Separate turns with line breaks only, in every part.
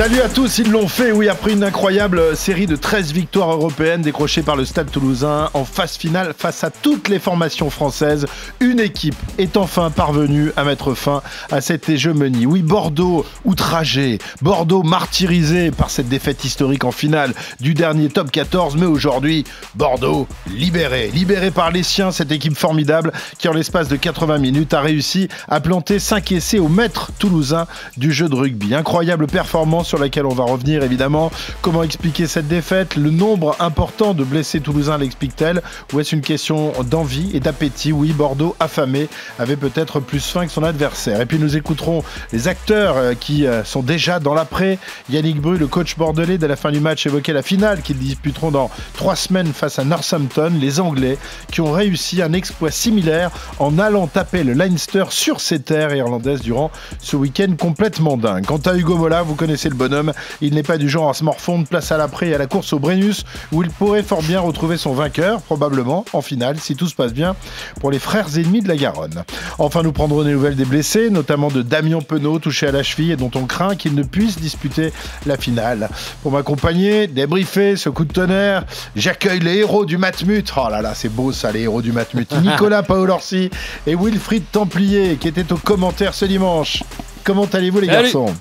Salut à tous, ils l'ont fait, oui, après une incroyable série de 13 victoires européennes décrochées par le Stade Toulousain en phase finale face à toutes les formations françaises, une équipe est enfin parvenue à mettre fin à cette hégémonie. Oui, Bordeaux outragé, Bordeaux martyrisé par cette défaite historique en finale du dernier top 14, mais aujourd'hui, Bordeaux libéré par les siens, cette équipe formidable qui en l'espace de 80 minutes a réussi à planter 5 essais au maître toulousain du jeu de rugby. Incroyable performance sur laquelle on va revenir évidemment. Comment expliquer cette défaite? Le nombre important de blessés toulousains l'explique-t-elle? Ou est-ce une question d'envie et d'appétit? Oui, Bordeaux affamé avait peut-être plus faim que son adversaire. Et puis nous écouterons les acteurs qui sont déjà dans l'après. Yannick Bru, le coach bordelais, dès la fin du match évoquait la finale qu'ils disputeront dans 3 semaines face à Northampton. Les Anglais qui ont réussi un exploit similaire en allant taper le Leinster sur ses terres irlandaises durant ce week-end complètement dingue. Quant à Hugo Mola, vous connaissez le bonhomme, il n'est pas du genre à se morfondre, place à l'après et à la course au Brennus où il pourrait fort bien retrouver son vainqueur, probablement en finale si tout se passe bien pour les frères ennemis de la Garonne. Enfin, nous prendrons des nouvelles des blessés, notamment de Damien Penaud touché à la cheville et dont on craint qu'il ne puisse disputer la finale. Pour m'accompagner, débriefer ce coup de tonnerre, j'accueille les héros du Matmut. Oh là là, c'est beau ça, les héros du Matmut. Nicolas Paolorsi et Wilfried Templier qui étaient aux commentaires ce dimanche. Comment allez-vous les garçons?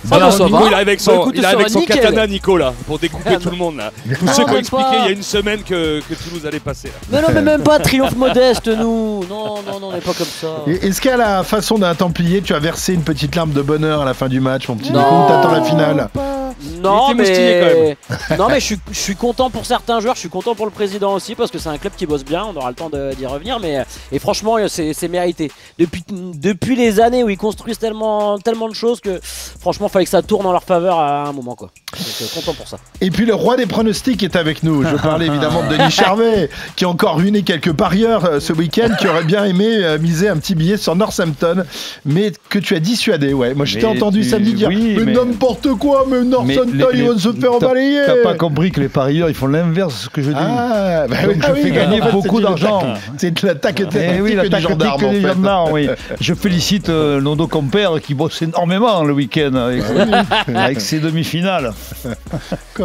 Ça va.
Il arrive avec son katana,
Nicolas, pour découper tout le monde là. Tous ceux qui ont expliqué il y a une semaine que Toulouse allait passer là.
Mais non, mais même pas triomphe modeste, nous. Non, on n'est pas comme ça.
Est-ce qu'à la façon d'un Templier, tu as versé une petite larme de bonheur à la fin du match, mon petit Nico? T'attends la finale?
Non, mais je suis content pour certains joueurs, je suis content pour le président aussi parce que c'est un club qui bosse bien, on aura le temps d'y revenir, et franchement c'est mérité. Depuis les années où ils construisent tellement de choses que franchement fallait que ça tourne en leur faveur à un moment quoi. Donc content pour ça.
Et puis le roi des pronostics est avec nous. Je parlais évidemment de Denis Charvet qui a encore ruiné quelques parieurs ce week-end, qui aurait bien aimé miser un petit billet sur Northampton, mais que tu as dissuadé. Ouais, moi je t'ai entendu samedi dire mais n'importe quoi, mais Northampton ils vont se faire balayer.
T'as pas compris que les parieurs ils font l'inverse de ce que je dis. Donc je fais gagner beaucoup d'argent.
C'est la tactique du
gendarme. Oui. Je félicite nos compères qui bossent énormément le week-end avec ces demi-finales.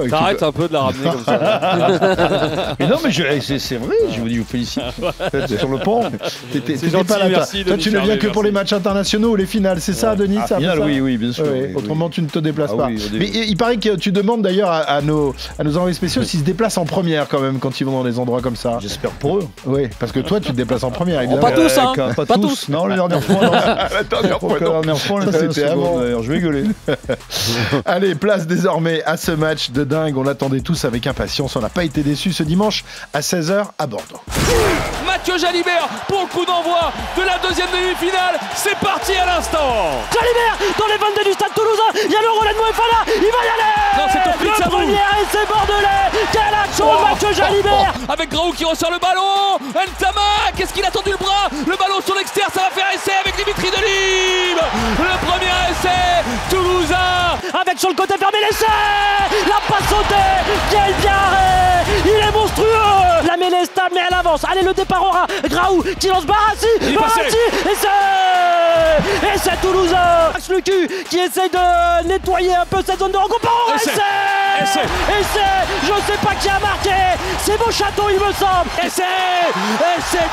T'arrêtes un peu de la ramener comme ça.
Mais non, mais c'est vrai, je vous félicite. Sur le pont.
T'étais pas là. Toi, tu ne viens que pour les matchs internationaux ou les finales, c'est ça, Denis?
Finale, oui, bien sûr.
Autrement, tu ne te déplaces pas. Mais il paraît que tu demandes d'ailleurs à nos envoyés spéciaux s'ils se déplacent en première quand même quand ils vont dans des endroits comme ça.
J'espère pour eux.
Oui, parce que toi, tu te déplaces en première, évidemment.
Pas tous, hein.
Pas tous. Non, la dernière fois, non.
La dernière fois,
c'était avant. D'ailleurs, je vais gueuler.
Allez, place désormais à ce match de dingue. On l'attendait tous avec impatience. On n'a pas été déçus ce dimanche à 16h à Bordeaux.
Mathieu Jalibert pour le coup d'envoi de la deuxième demi-finale. C'est parti à l'instant.
Jalibert dans les 22 du Stade Toulousain. Il y a le relais de Moefana. Il va y aller.
Non, c'est ton
le premier essai bordelais. Quelle action de Mathieu Jalibert.
Avec Graou qui ressort le ballon. Ntama, qu'est-ce qu'il a tendu le bras? Le ballon sur l'extérieur, ça va faire essai avec Dimitri Delibes. Le premier essai toulousain.
Avec sur le côté fermé l'essai. La passe sautée. Quel bien arrêt. Il est monstrueux. La mêlée est stable mais elle avance. Allez, le départ aura Graou qui lance Barassi. Et c'est toulousain. Max Lucu qui essaie de nettoyer un peu cette zone de rencontre. Essai. Je sais pas qui a marqué. C'est Beauchâteau il me semble.
Essai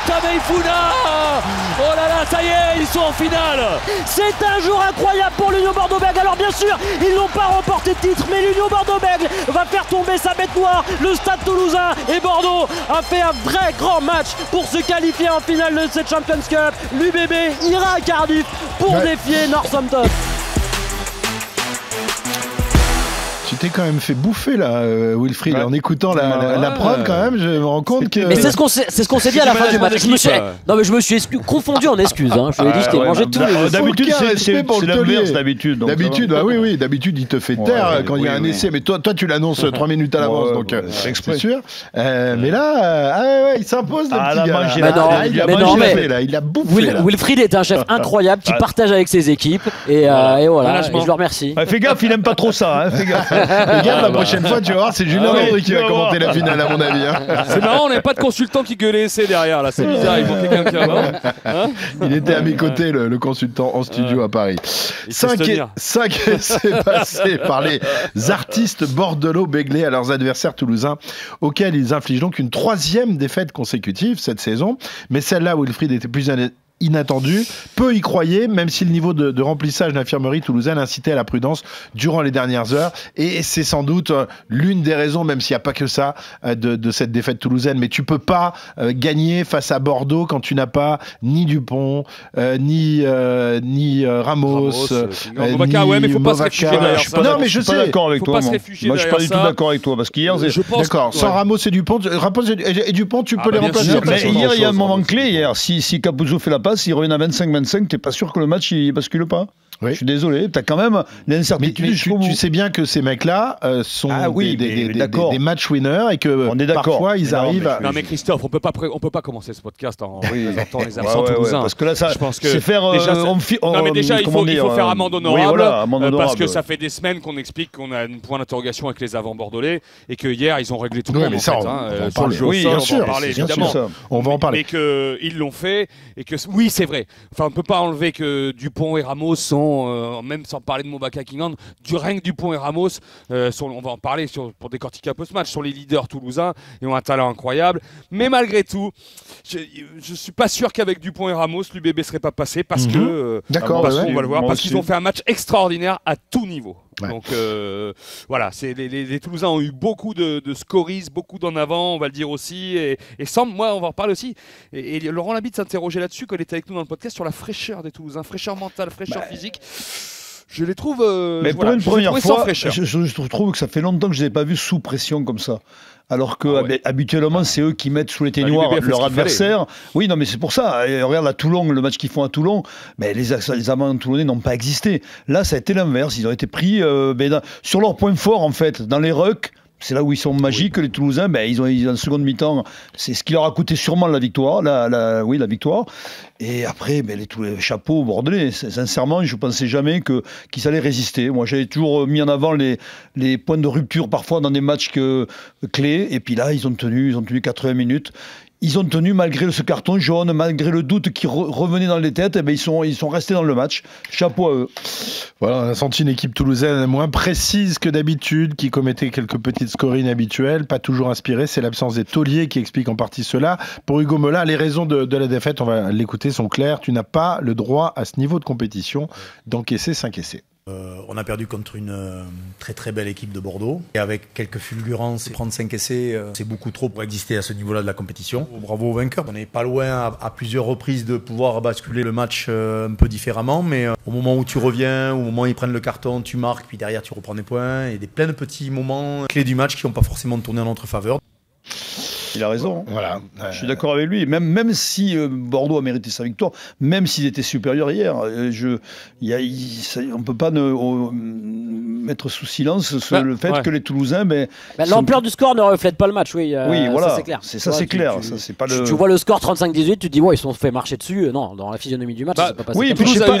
Tomei Funa. Oh là là, ça y est, ils sont en finale.
C'est un jour incroyable pour l'Union Bordeaux-Bègles. Alors bien sûr, ils n'ont pas remporté de titre, mais l'Union Bordeaux-Bègles va faire tomber sa bête noire. Le Stade Toulousain et Bordeaux a fait un vrai grand match pour se qualifier en finale de cette Champions Cup. L'UBB ira à Cardiff pour défier Northampton.
Tu t'es quand même fait bouffer là, Wilfried, en écoutant la prod quand même. Je me rends compte que.
Mais c'est ce qu'on s'est dit à la fin du match. Je me suis confondu en excuses. Je lui ai dit, je t'ai mangé tout.
D'habitude, c'est l'inverse d'habitude.
D'habitude, oui, d'habitude, il te fait taire quand il y a un essai. Mais toi, tu l'annonces 3 minutes à l'avance, donc c'est sûr. Mais là, il s'impose le petit gars. Il a bouffé.
Wilfried est un chef incroyable qui partage avec ses équipes. Et voilà, je le remercie.
Fais gaffe, il aime pas trop ça. Fais gaffe.
Regarde, la prochaine fois, tu vas voir, c'est Julien Landry qui va commenter la finale, à mon avis.
C'est marrant, on n'avait pas de consultant qui gueulait essai derrière, là. C'est bizarre, il manquait quelqu'un.
Il était à mes côtés, le consultant en studio à Paris. 5 essais passés par les artistes bordelot béglés à leurs adversaires toulousains, auxquels ils infligent donc une 3e défaite consécutive cette saison. Mais celle-là, Wilfried était plus inattendu. Peu y croyaient, même si le niveau de remplissage de l'infirmerie toulousaine incitait à la prudence durant les dernières heures. Et c'est sans doute l'une des raisons, même s'il n'y a pas que ça, de cette défaite toulousaine. Mais tu peux pas gagner face à Bordeaux quand tu n'as pas ni Dupont, ni Ramos,
ouais, mais faut pas se réfugier derrière ça.
Non, mais je sais.
D'accord avec toi. Moi, je suis pas du tout d'accord avec toi parce qu'hier,
d'accord. Sans Ramos et Dupont, Dupont, tu peux les remplacer.
Mais hier, il y a un moment clé. Hier, si Capuzzo fait la passe, s'il revient à 25-25, t'es pas sûr que le match il bascule pas. Oui. Je suis désolé, t'as quand même l'incertitude.
Tu sais bien que ces mecs-là sont des match winners et que parfois ils arrivent à...
Non mais Christophe, on peut pas commencer ce podcast en présentant les absents toulousains.
Parce que là, ça,
je pense que
c'est faire...
non mais déjà, il faut faire amende honorable, parce que ça fait des semaines qu'on explique qu'on a un point d'interrogation avec les avants bordelais et que hier, ils ont réglé tout le monde.
Sur le jeu au sol, on va en parler évidemment. On va en parler.
Mais qu'ils l'ont fait et que oui, c'est vrai. Enfin, on peut pas enlever que Dupont et Ramos sont, même sans parler de Mobaka Kingland, du règne Dupont et Ramos, on va en parler pour décortiquer un peu ce match, sont les leaders toulousains et ont un talent incroyable. Mais malgré tout, je suis pas sûr qu'avec Dupont et Ramos, l'UBB serait pas passé parce que, on va le voir, parce qu'ils ont fait un match extraordinaire à tout niveau. Ouais. Donc voilà, les Toulousains ont eu beaucoup de scories, beaucoup d'en avant, on va le dire aussi, et semble, moi on va en parler aussi, et Laurent Labitte s'interrogeait là-dessus quand il était avec nous dans le podcast sur la fraîcheur des Toulousains, fraîcheur mentale, fraîcheur physique. Je les trouve
mais pour une première fois, je trouve que ça fait longtemps que je ne les ai pas vus sous pression comme ça. Alors que habituellement, c'est eux qui mettent sous les ténoirs leur adversaire. Oui, non, mais c'est pour ça. Et regarde à Toulon, le match qu'ils font à Toulon, mais les amants toulonnais n'ont pas existé. Là, ça a été l'inverse. Ils ont été pris sur leur point fort, en fait, dans les rucks. C'est là où ils sont magiques, les Toulousains. Ils ont en seconde mi-temps, c'est ce qui leur a coûté sûrement la victoire. La victoire. Et après, les chapeaux bordelais. Sincèrement, je ne pensais jamais qu'ils allaient résister. Moi, j'avais toujours mis en avant les points de rupture parfois dans des matchs clés. Et puis là, ils ont tenu 80 minutes. Ils ont tenu malgré ce carton jaune, malgré le doute qui revenait dans les têtes, ils sont restés dans le match. Chapeau à eux.
Voilà, on a senti une équipe toulousaine moins précise que d'habitude, qui commettait quelques petites scories inhabituelles, pas toujours inspirée. C'est l'absence des tauliers qui explique en partie cela. Pour Hugo Mola, les raisons de la défaite, on va l'écouter, sont claires. Tu n'as pas le droit à ce niveau de compétition d'encaisser 5 essais.
On a perdu contre une très très belle équipe de Bordeaux. Et avec quelques fulgurances, prendre 5 essais, c'est beaucoup trop pour exister à ce niveau-là de la compétition. Bravo aux vainqueurs. On n'est pas loin à plusieurs reprises de pouvoir basculer le match un peu différemment. Mais au moment où tu reviens, au moment où ils prennent le carton, tu marques, puis derrière tu reprends des points. Et plein de petits moments clés du match qui n'ont pas forcément tourné en notre faveur.
Il a raison.
Voilà.
Je suis d'accord avec lui. Même si Bordeaux a mérité sa victoire, même s'ils étaient supérieurs hier, on ne peut pas mettre sous silence le fait que les Toulousains...
l'ampleur du score ne reflète pas le match, oui.
Voilà.
Ça, c'est clair.
Ça, c'est clair.
Tu vois le score 35-18, tu te dis, ils se sont fait marcher dessus. Non, dans la physionomie du match, ça s'est pas passé.
Oui, puis je ne sais pas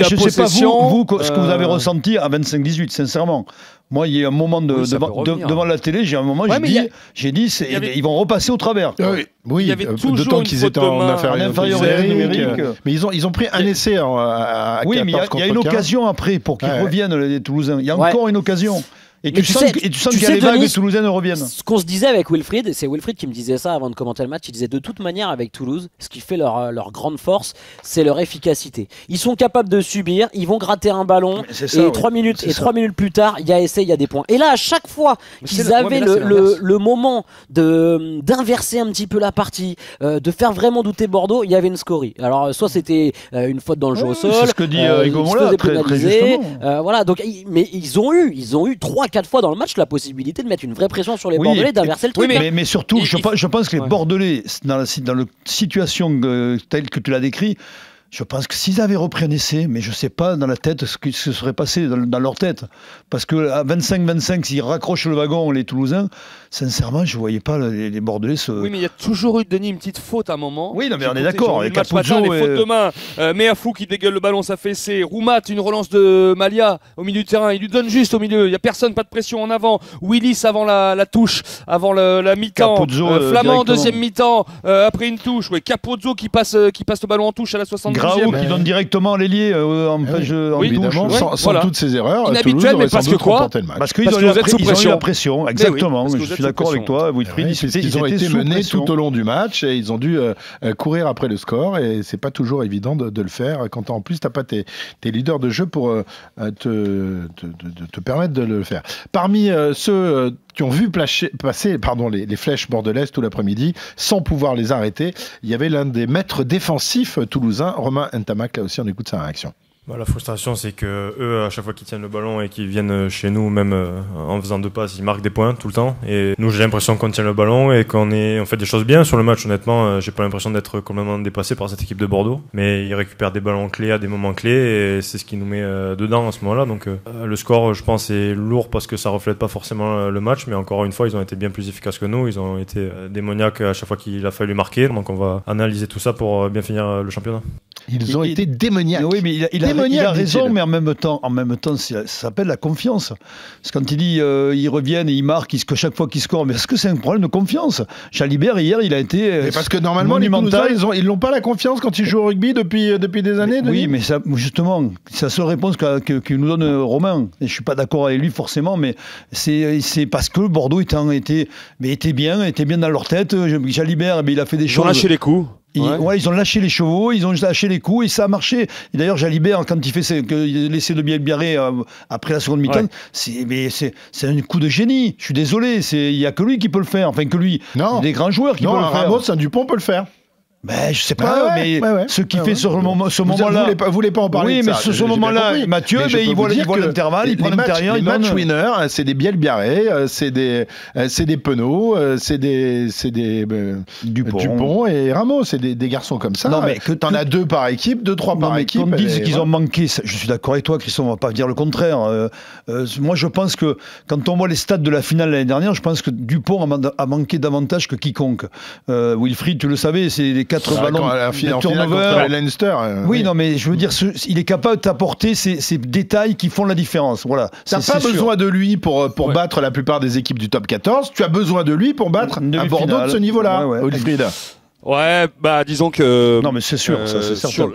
vous, ce que vous avez ressenti à 25-18, sincèrement. Moi, il y a un moment devant la télé, j'ai dit, ils vont repasser au travers.
Oui,
il y avait
d'autant qu'ils étaient en infériorité numérique. Mais ils ont pris un essai à 14
Oui, mais il y a une occasion après pour qu'ils reviennent, les Toulousains. Il y a encore une occasion. Et tu sens qu'il y a les vagues toulousaines reviennent.
Ce qu'on se disait avec Wilfried, c'est Wilfried qui me disait ça avant de commenter le match, il disait de toute manière avec Toulouse, ce qui fait leur grande force, c'est leur efficacité. Ils sont capables de subir, ils vont gratter un ballon, et 3 minutes plus tard, il y a essai, il y a des points. Et là, à chaque fois qu'ils avaient le moment d'inverser un petit peu la partie, de faire vraiment douter Bordeaux, il y avait une scorie. Alors, soit c'était une faute dans le jeu au sol,
c'est ce que dit Hugo Mola, très justement.
Voilà, donc, mais ils ont eu 3-4 fois dans le match la possibilité de mettre une vraie pression sur les Bordelais, d'inverser le truc.
Mais surtout, je pense que les Bordelais, dans la situation telle que tu l'as décrit, Je pense que s'ils avaient repris un essai, mais je ne sais pas dans la tête ce qui se serait passé dans leur tête. Parce qu'à 25-25, s'ils raccrochent le wagon, les Toulousains, sincèrement, je ne voyais pas les Bordelais se...
Oui, mais il y a toujours eu, Denis, une petite faute à un moment.
Oui, non, mais on est d'accord.
Les fautes de main, Meafou qui dégueule le ballon, ça fait essai. Roumat, une relance de Malia au milieu du terrain. Il lui donne juste au milieu. Il n'y a personne, pas de pression en avant. Willis avant la touche, avant la mi-temps.
Capozzo,
Flamand, deuxième mi-temps, après une touche. Ouais, Capozzo qui passe le ballon en touche à la 72e.
Graou qui donne directement l'ailier en touche.
Évidemment, sans toutes ces erreurs.
Inhabituel, mais parce que quoi?
Parce qu'ils ont eu la pression. Exactement. Je suis d'accord avec toi, Wilfried.
Ils ont été menés tout au long du match et ils ont dû courir après le score. Et c'est pas toujours évident de le faire quand en plus t'as pas tes leaders de jeu pour te permettre de le faire. Parmi ceux qui ont vu passer les flèches bordelaises tout l'après-midi sans pouvoir les arrêter, il y avait l'un des maîtres défensifs toulousains, Romain Ntamak. Là aussi, on écoute sa réaction.
La frustration, c'est que eux, à chaque fois qu'ils tiennent le ballon et qu'ils viennent chez nous, même en faisant 2 passes, ils marquent des points tout le temps. Et nous, j'ai l'impression qu'on tient le ballon et qu'on fait des choses bien sur le match. Honnêtement, j'ai pas l'impression d'être complètement dépassé par cette équipe de Bordeaux. Mais ils récupèrent des ballons clés à des moments clés et c'est ce qui nous met dedans en ce moment-là. Donc le score, je pense, est lourd parce que ça reflète pas forcément le match. Mais encore une fois, ils ont été bien plus efficaces que nous. Ils ont été démoniaques à chaque fois qu'il a fallu marquer. Donc on va analyser tout ça pour bien finir le championnat.
Ils ont été démoniaques.
Oui, mais il a raison, mais en même temps, ça s'appelle la confiance. Parce que quand il dit ils reviennent et ils marquent, chaque fois qu'ils scorent, mais est-ce que c'est un problème de confiance? Jalibert, hier, il a été
mais parce que normalement, monumental. Les Toulousains, ils n'ont pas la confiance quand ils jouent au rugby depuis des années.
Oui, mais ça, justement, c'est la seule réponse que nous donne Romain. Et je ne suis pas d'accord avec lui forcément, mais c'est parce que Bordeaux était bien dans leur tête. Jalibert, il a fait des choses.
Ils ont lâché les coups.
Ils ont lâché les chevaux, ils ont lâché les coups et ça a marché. Et d'ailleurs, Jalibert, quand il fait l'essai de Bielbiarré après la seconde mi-temps, c'est un coup de génie. Je suis désolé, il n'y a que lui qui peut le faire. Enfin, que lui. Non. Des grands joueurs qui peuvent le faire.
Ramos, Dupont peut le faire.
Ben, je sais pas, ce qui fait ce moment-là.
Vous voulez pas en parler?
Oui, mais ce moment-là, Mathieu, il voit l'intervalle, il prend l'intérieur.
Les matchs winners, c'est des Bielbiarré, c'est des Penaud, c'est des Dupont et Ramos, c'est des garçons comme ça. Non, mais que t'en as 2 par équipe, 2-3 par équipe.
On dit qu'ils ont manqué. Je suis d'accord avec toi, Christophe, on va pas dire le contraire. Moi, je pense que quand on voit les stats de la finale l'année dernière, je pense que Dupont a manqué davantage que quiconque. Wilfried, tu le savais, c'est les 4 ballons de turnover.
Leinster.
Oui, non, mais je veux dire, il est capable d'apporter ces détails qui font la différence. Voilà.
T'as pas besoin de lui pour battre la plupart des équipes du top 14. Tu as besoin de lui pour battre un Bordeaux de ce niveau-là, Wilfried.
Ouais, disons que...
Non, mais c'est sûr, ça c'est certain.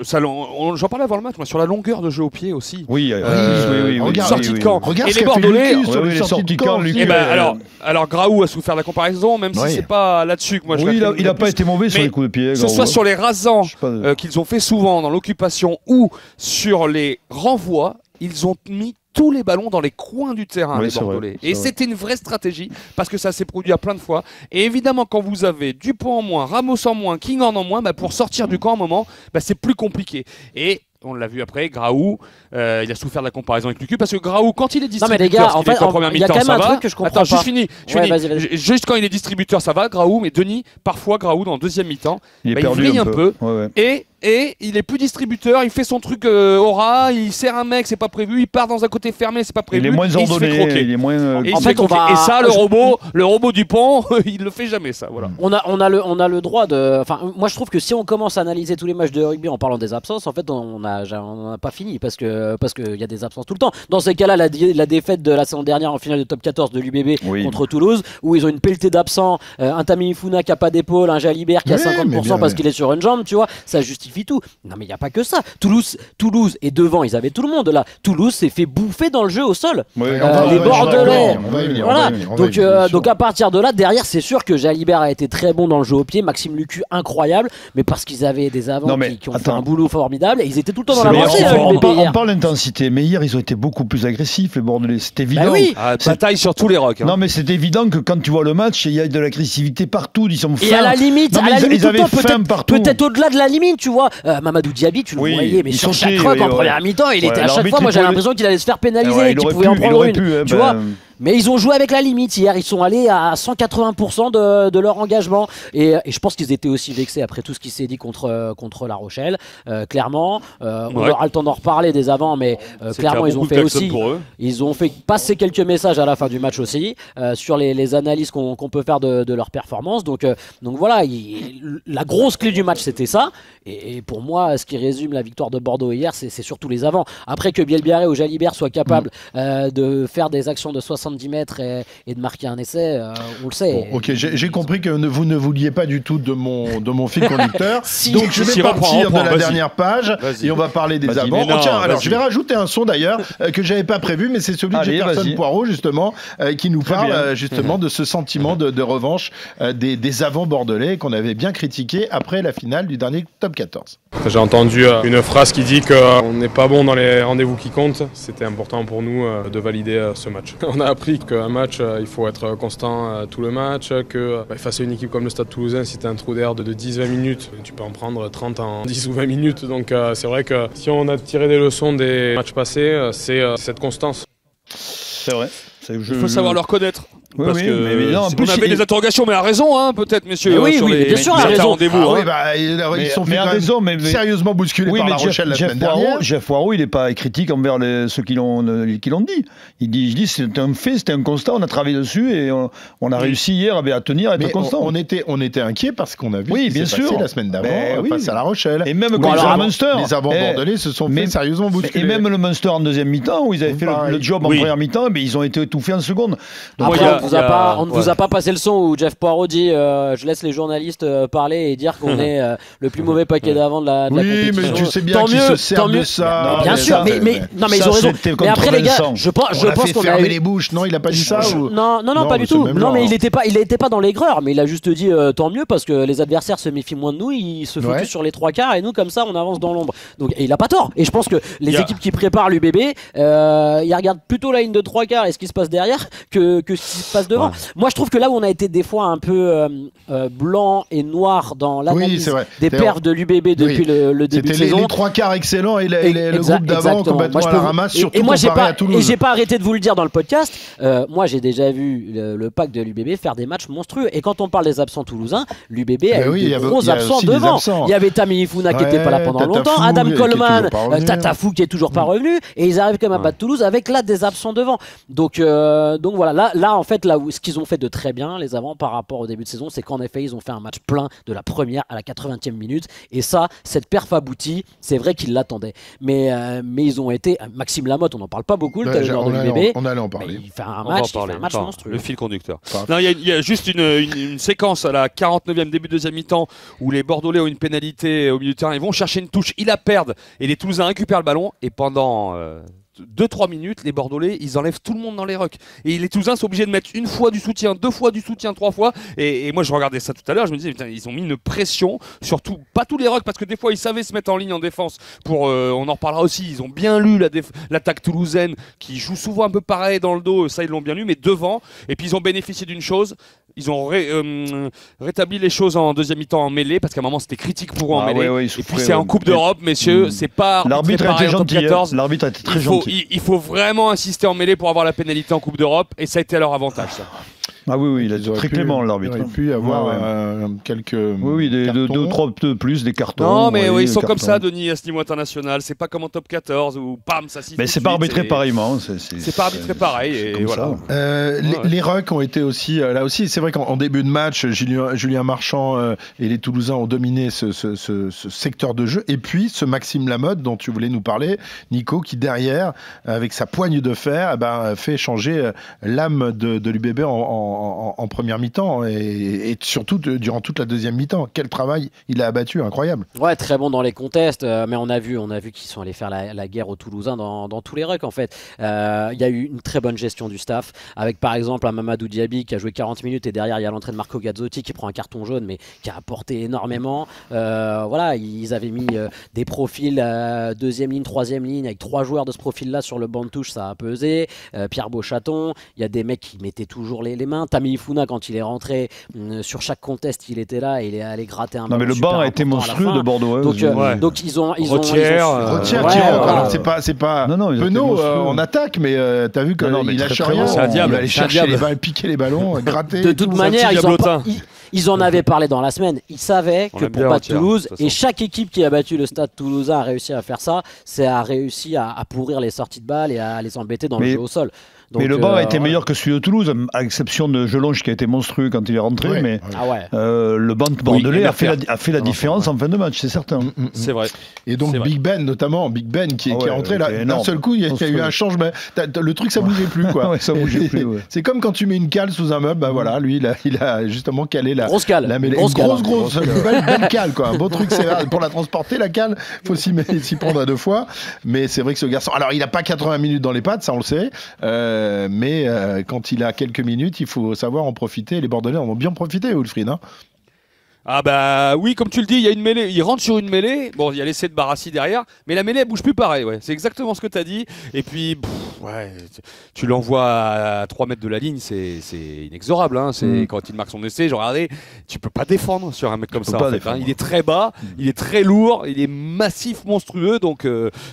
J'en parlais avant le match, sur la longueur de jeu au pied aussi.
Oui.
Sortie de camp.
Regarde
et les Bordelais...
les sorties de camp,
alors Graou a souffert la comparaison, même si c'est pas là-dessus que moi je
il n'a pas été mauvais sur les coups de pied.
Que ce soit sur les rasants qu'ils ont fait souvent dans l'occupation ou sur les renvois, ils ont mis tous les ballons dans les coins du terrain, les Bordelais. Et c'était une vraie stratégie, parce que ça s'est produit à plein de fois. Et évidemment, quand vous avez Dupont en moins, Ramos en moins, Kinghorn en moins, pour sortir du camp à un moment, c'est plus compliqué. Et on l'a vu après, Graou, il a souffert de la comparaison avec Lucu, parce que Graou, quand il est distributeur,
non mais les gars, en fait, il y a quand même un truc que je comprends pas.
Attends, je finis. Juste quand il est distributeur, ça va, Graou, mais Denis, parfois Graou, dans le deuxième mi-temps, il vrille un peu. Et il est plus distributeur, il fait son truc aura, il sert un mec, c'est pas prévu, il part dans un côté fermé, c'est pas prévu.
Il est moins ordonné, il est moins.
Et ça, le robot Dupont, il le fait jamais, ça. Voilà.
On a le droit de. Enfin, moi je trouve que si on commence à analyser tous les matchs de rugby en parlant des absences, en fait, on n'a pas fini parce que il y a des absences tout le temps. Dans ces cas-là, la défaite de la saison dernière en finale de top 14 de l'UBB contre Toulouse, où ils ont une pelletée d'absents, un Tammy Funa qui a pas d'épaule, un Jalibert qui a 50% parce qu'il est sur une jambe, tu vois, ça justifie tout. Non mais il n'y a pas que ça. Toulouse est devant, ils avaient tout le monde là. Toulouse s'est fait bouffer dans le jeu au sol. Les Bordelais. Voilà. Donc à partir de là, derrière, c'est sûr que Jalibert a été très bon dans le jeu au pied, Maxime Lucu incroyable, mais parce qu'ils avaient des avants qui ont fait un boulot formidable et ils étaient tout le temps dans l'avancée.
On parle d'intensité, mais hier ils ont été beaucoup plus agressifs les Bordelais. C'est évident.
Bataille sur tous les rocs.
Non mais c'est évident que quand tu vois le match, il y a de l'agressivité partout. Ils sont fins.
Et à la limite, peut-être au-delà de la limite, tu vois. Mamadou Diaby, tu le voyais, mais sur chaque rock en première mi-temps, il était à chaque fois, moi j'avais l'impression qu'il allait se faire pénaliser, qu'il pouvait en prendre une. Tu vois. Mais ils ont joué avec la limite hier. Ils sont allés à 180% de leur engagement. Et je pense qu'ils étaient aussi vexés après tout ce qui s'est dit contre La Rochelle. Clairement, on aura le temps d'en reparler des avants, mais clairement, ils ont fait aussi. Ils ont fait passer quelques messages à la fin du match aussi sur les analyses qu'on peut faire de leur performance. Donc voilà, la grosse clé du match, c'était ça. Et pour moi, ce qui résume la victoire de Bordeaux hier, c'est surtout les avants. Après que Bielbiarré ou Jalibert soient capables de faire des actions de 70 mètres et de marquer un essai, on le sait.
Bon, ok, j'ai compris que vous ne vouliez pas du tout de mon fil conducteur. Donc je vais partir de la dernière page et on va parler des avants. Tiens, alors je vais rajouter un son d'ailleurs que j'avais pas prévu, mais c'est celui de Jefferson Poirot justement qui nous parle justement de ce sentiment de revanche des avants bordelais qu'on avait bien critiqué après la finale du dernier top 14.
J'ai entendu une phrase qui dit qu'on n'est pas bon dans les rendez-vous qui comptent. C'était important pour nous de valider ce match. On a appris qu'un match, il faut être constant tout le match, que face à une équipe comme le Stade Toulousain, si tu as un trou d'air de 10-20 minutes, tu peux en prendre 30 en 10 ou 20 minutes. Donc c'est vrai que si on a tiré des leçons des matchs passés, c'est cette constance.
C'est vrai.
Il faut savoir le reconnaître.
Oui,
parce
oui,
que
non, en plus,
on avait des interrogations, mais à raison, hein, peut-être, messieurs.
Oui,
sur
bien sûr, à raison.
Ils sont sérieusement bousculés par La Rochelle la semaine dernière.
Jeff Poirot, il n'est pas critique envers ceux qui l'ont dit. Il dit c'est un fait, c'était un constat, on a travaillé dessus et on a réussi hier à tenir, à être constant.
On était inquiets parce qu'on a vu
ce
qui s'est passé la semaine d'avant face à La Rochelle.
Et même quand le Munster,
les avants bordelais se sont fait sérieusement bousculer.
Et même le Munster en deuxième mi-temps, où ils avaient fait le job en première mi-temps, ils ont été étouffés en seconde.
Après, on ne vous a pas passé le son où Jeff Poirot dit je laisse les journalistes parler et dire qu'on est le plus mauvais paquet d'avant de la compétition.
Oui, mais tu sais bien qu'ils se servent de ça.
Bien sûr, mais ils ont raison. Mais après les gars, je pense qu'on a
fermé les bouches. Non, il a pas dit ça.
Non, pas du tout. Non, mais il était pas dans l'aigreur. Mais il a juste dit tant mieux parce que les adversaires se méfient moins de nous. Ils se focusent sur les trois quarts et nous comme ça on avance dans l'ombre. Donc il a pas tort. Et je pense que les équipes qui préparent l'UBB, ils regardent plutôt la ligne de trois quarts et ce qui se passe derrière que ce qui se passe devant. Moi je trouve que là où on a été des fois un peu blanc et noir dans l'analyse des perfs de l'UBB depuis le début de saison.
Les trois quarts excellents et le groupe d'avant complètement à la ramasse, surtout comparé à Toulouse.
Et j'ai pas arrêté de vous le dire dans le podcast, moi j'ai déjà vu le pack de l'UBB faire des matchs monstrueux. Et quand on parle des absents toulousains, l'UBB a eu de gros absents devant. Il y avait Tammy Funa qui n'était pas là pendant longtemps, Adam Coleman, Tatafou qui est toujours pas revenu, et ils arrivent quand même à battre Toulouse avec là des absents devant. Donc voilà, là en fait, ce qu'ils ont fait de très bien les avants par rapport au début de saison, c'est qu'en effet ils ont fait un match plein de la première à la 80e minute, et ça, cette perf aboutie, c'est vrai qu'ils l'attendaient. Mais ils ont été, Maxime Lamotte, on n'en parle pas beaucoup, le talonneur de l'UBB.
On allait en parler.
Il fait un match monstrueux.
Le fil conducteur. Il y a juste une séquence à la 49e début de deuxième mi-temps où les Bordelais ont une pénalité au milieu du terrain, ils vont chercher une touche, ils la perdent et les Toulousains récupèrent le ballon, et pendant 2-3 minutes, les Bordelais, ils enlèvent tout le monde dans les rucks. Et les Toulousains sont obligés de mettre une fois du soutien, 2 fois du soutien, 3 fois. Et moi, je regardais ça tout à l'heure, je me disais, putain, ils ont mis une pression, surtout pas tous les rucks, parce que des fois, ils savaient se mettre en ligne en défense. On en reparlera aussi, ils ont bien lu l'attaque toulousaine, qui joue souvent un peu pareil dans le dos, ça, ils l'ont bien lu, mais devant. Et puis, ils ont bénéficié d'une chose. Ils ont rétabli les choses en deuxième mi-temps en mêlée, parce qu'à un moment c'était critique pour eux en mêlée. Et puis c'est en Coupe d'Europe, messieurs, c'est pas
l'arbitre a été gentil. L'arbitre a été très gentil.
Il faut vraiment insister en mêlée pour avoir la pénalité en Coupe d'Europe, et ça a été à leur avantage, ça.
Ah oui, il a été très clément l'arbitre.
Il aurait pu avoir quelques.
Oui, 2 ou 3 de plus, des cartons.
Non, mais ils sont comme ça, Denis, à ce niveau international. C'est pas comme en top 14 où pam, ça siffle.
Mais c'est pas arbitré pareillement.
C'est pas arbitré pareil. Et voilà.
Les rucks ont été aussi. Là aussi, c'est vrai qu'en début de match, Julien Marchand et les Toulousains ont dominé ce secteur de jeu. Et puis, ce Maxime Lamotte dont tu voulais nous parler, Nico, qui derrière, avec sa poigne de fer, fait changer l'âme de l'UBB en première mi-temps et surtout durant toute la deuxième mi-temps. Quel travail il a abattu, incroyable.
Ouais, très bon dans les contests, mais on a vu qu'ils sont allés faire la guerre aux Toulousains dans tous les rucks en fait. Il y a eu une très bonne gestion du staff, avec par exemple un Mamadou Diaby qui a joué 40 minutes et derrière il y a l'entrée de Marco Gazzotti qui prend un carton jaune mais qui a apporté énormément. Voilà, ils avaient mis des profils deuxième ligne, troisième ligne avec 3 joueurs de ce profil là sur le banc de touche, ça a pesé. Pierre Beauchaton, il y a des mecs qui mettaient toujours les mains bien. Tammy Ifuna, quand il est rentré sur chaque contest, il était là et il est allé gratter un.
Non, mais le banc a été monstrueux de Bordeaux.
Donc ils ont
Retière, c'est pas Penaud en attaque, mais t'as vu qu'il lâche rien.
C'est un diable.
Il va aller chercher les balles, piquer les ballons, gratter.
De toute manière, ils en avaient parlé dans la semaine. Ils savaient que pour battre Toulouse, et chaque équipe qui a battu le Stade Toulousain a réussi à faire ça, c'est a réussi à pourrir les sorties de balles et à les embêter dans le jeu au sol. Donc,
mais le banc a été meilleur que celui de Toulouse, à l'exception de Jelonge qui a été monstrueux quand il est rentré. Mais le banc bordelais a fait la différence en fin de match, c'est certain.
C'est vrai.
Et donc Big Ben notamment, Big Ben qui est rentré là, d'un seul coup, il y a eu un changement. Le truc, ça bougeait plus, quoi.
Ça bougeait plus.
C'est comme quand tu mets une cale sous un meuble. Bah voilà, lui, il a justement calé la
grosse cale,
grosse belle cale, quoi. Un beau truc, c'est pour la transporter la cale. Faut s'y prendre à 2 fois. Mais c'est vrai que ce garçon, alors il a pas 80 minutes dans les pattes, ça on le sait. Mais quand il a quelques minutes, il faut savoir en profiter. Les Bordelais en ont bien profité, Wilfried. Hein.
Ah bah oui, comme tu le dis, il y a une mêlée. Il rentre sur une mêlée. Bon, il y a l'essai de Barassi derrière, mais la mêlée elle bouge plus pareil. Ouais. C'est exactement ce que tu as dit. Et puis, tu l'envoies à 3 mètres de la ligne, c'est inexorable. Hein. Quand il marque son essai, j'ai regardé, tu peux pas défendre sur un mec comme ça. En fait, hein. Il est très bas, il est très lourd, il est massif, monstrueux. Donc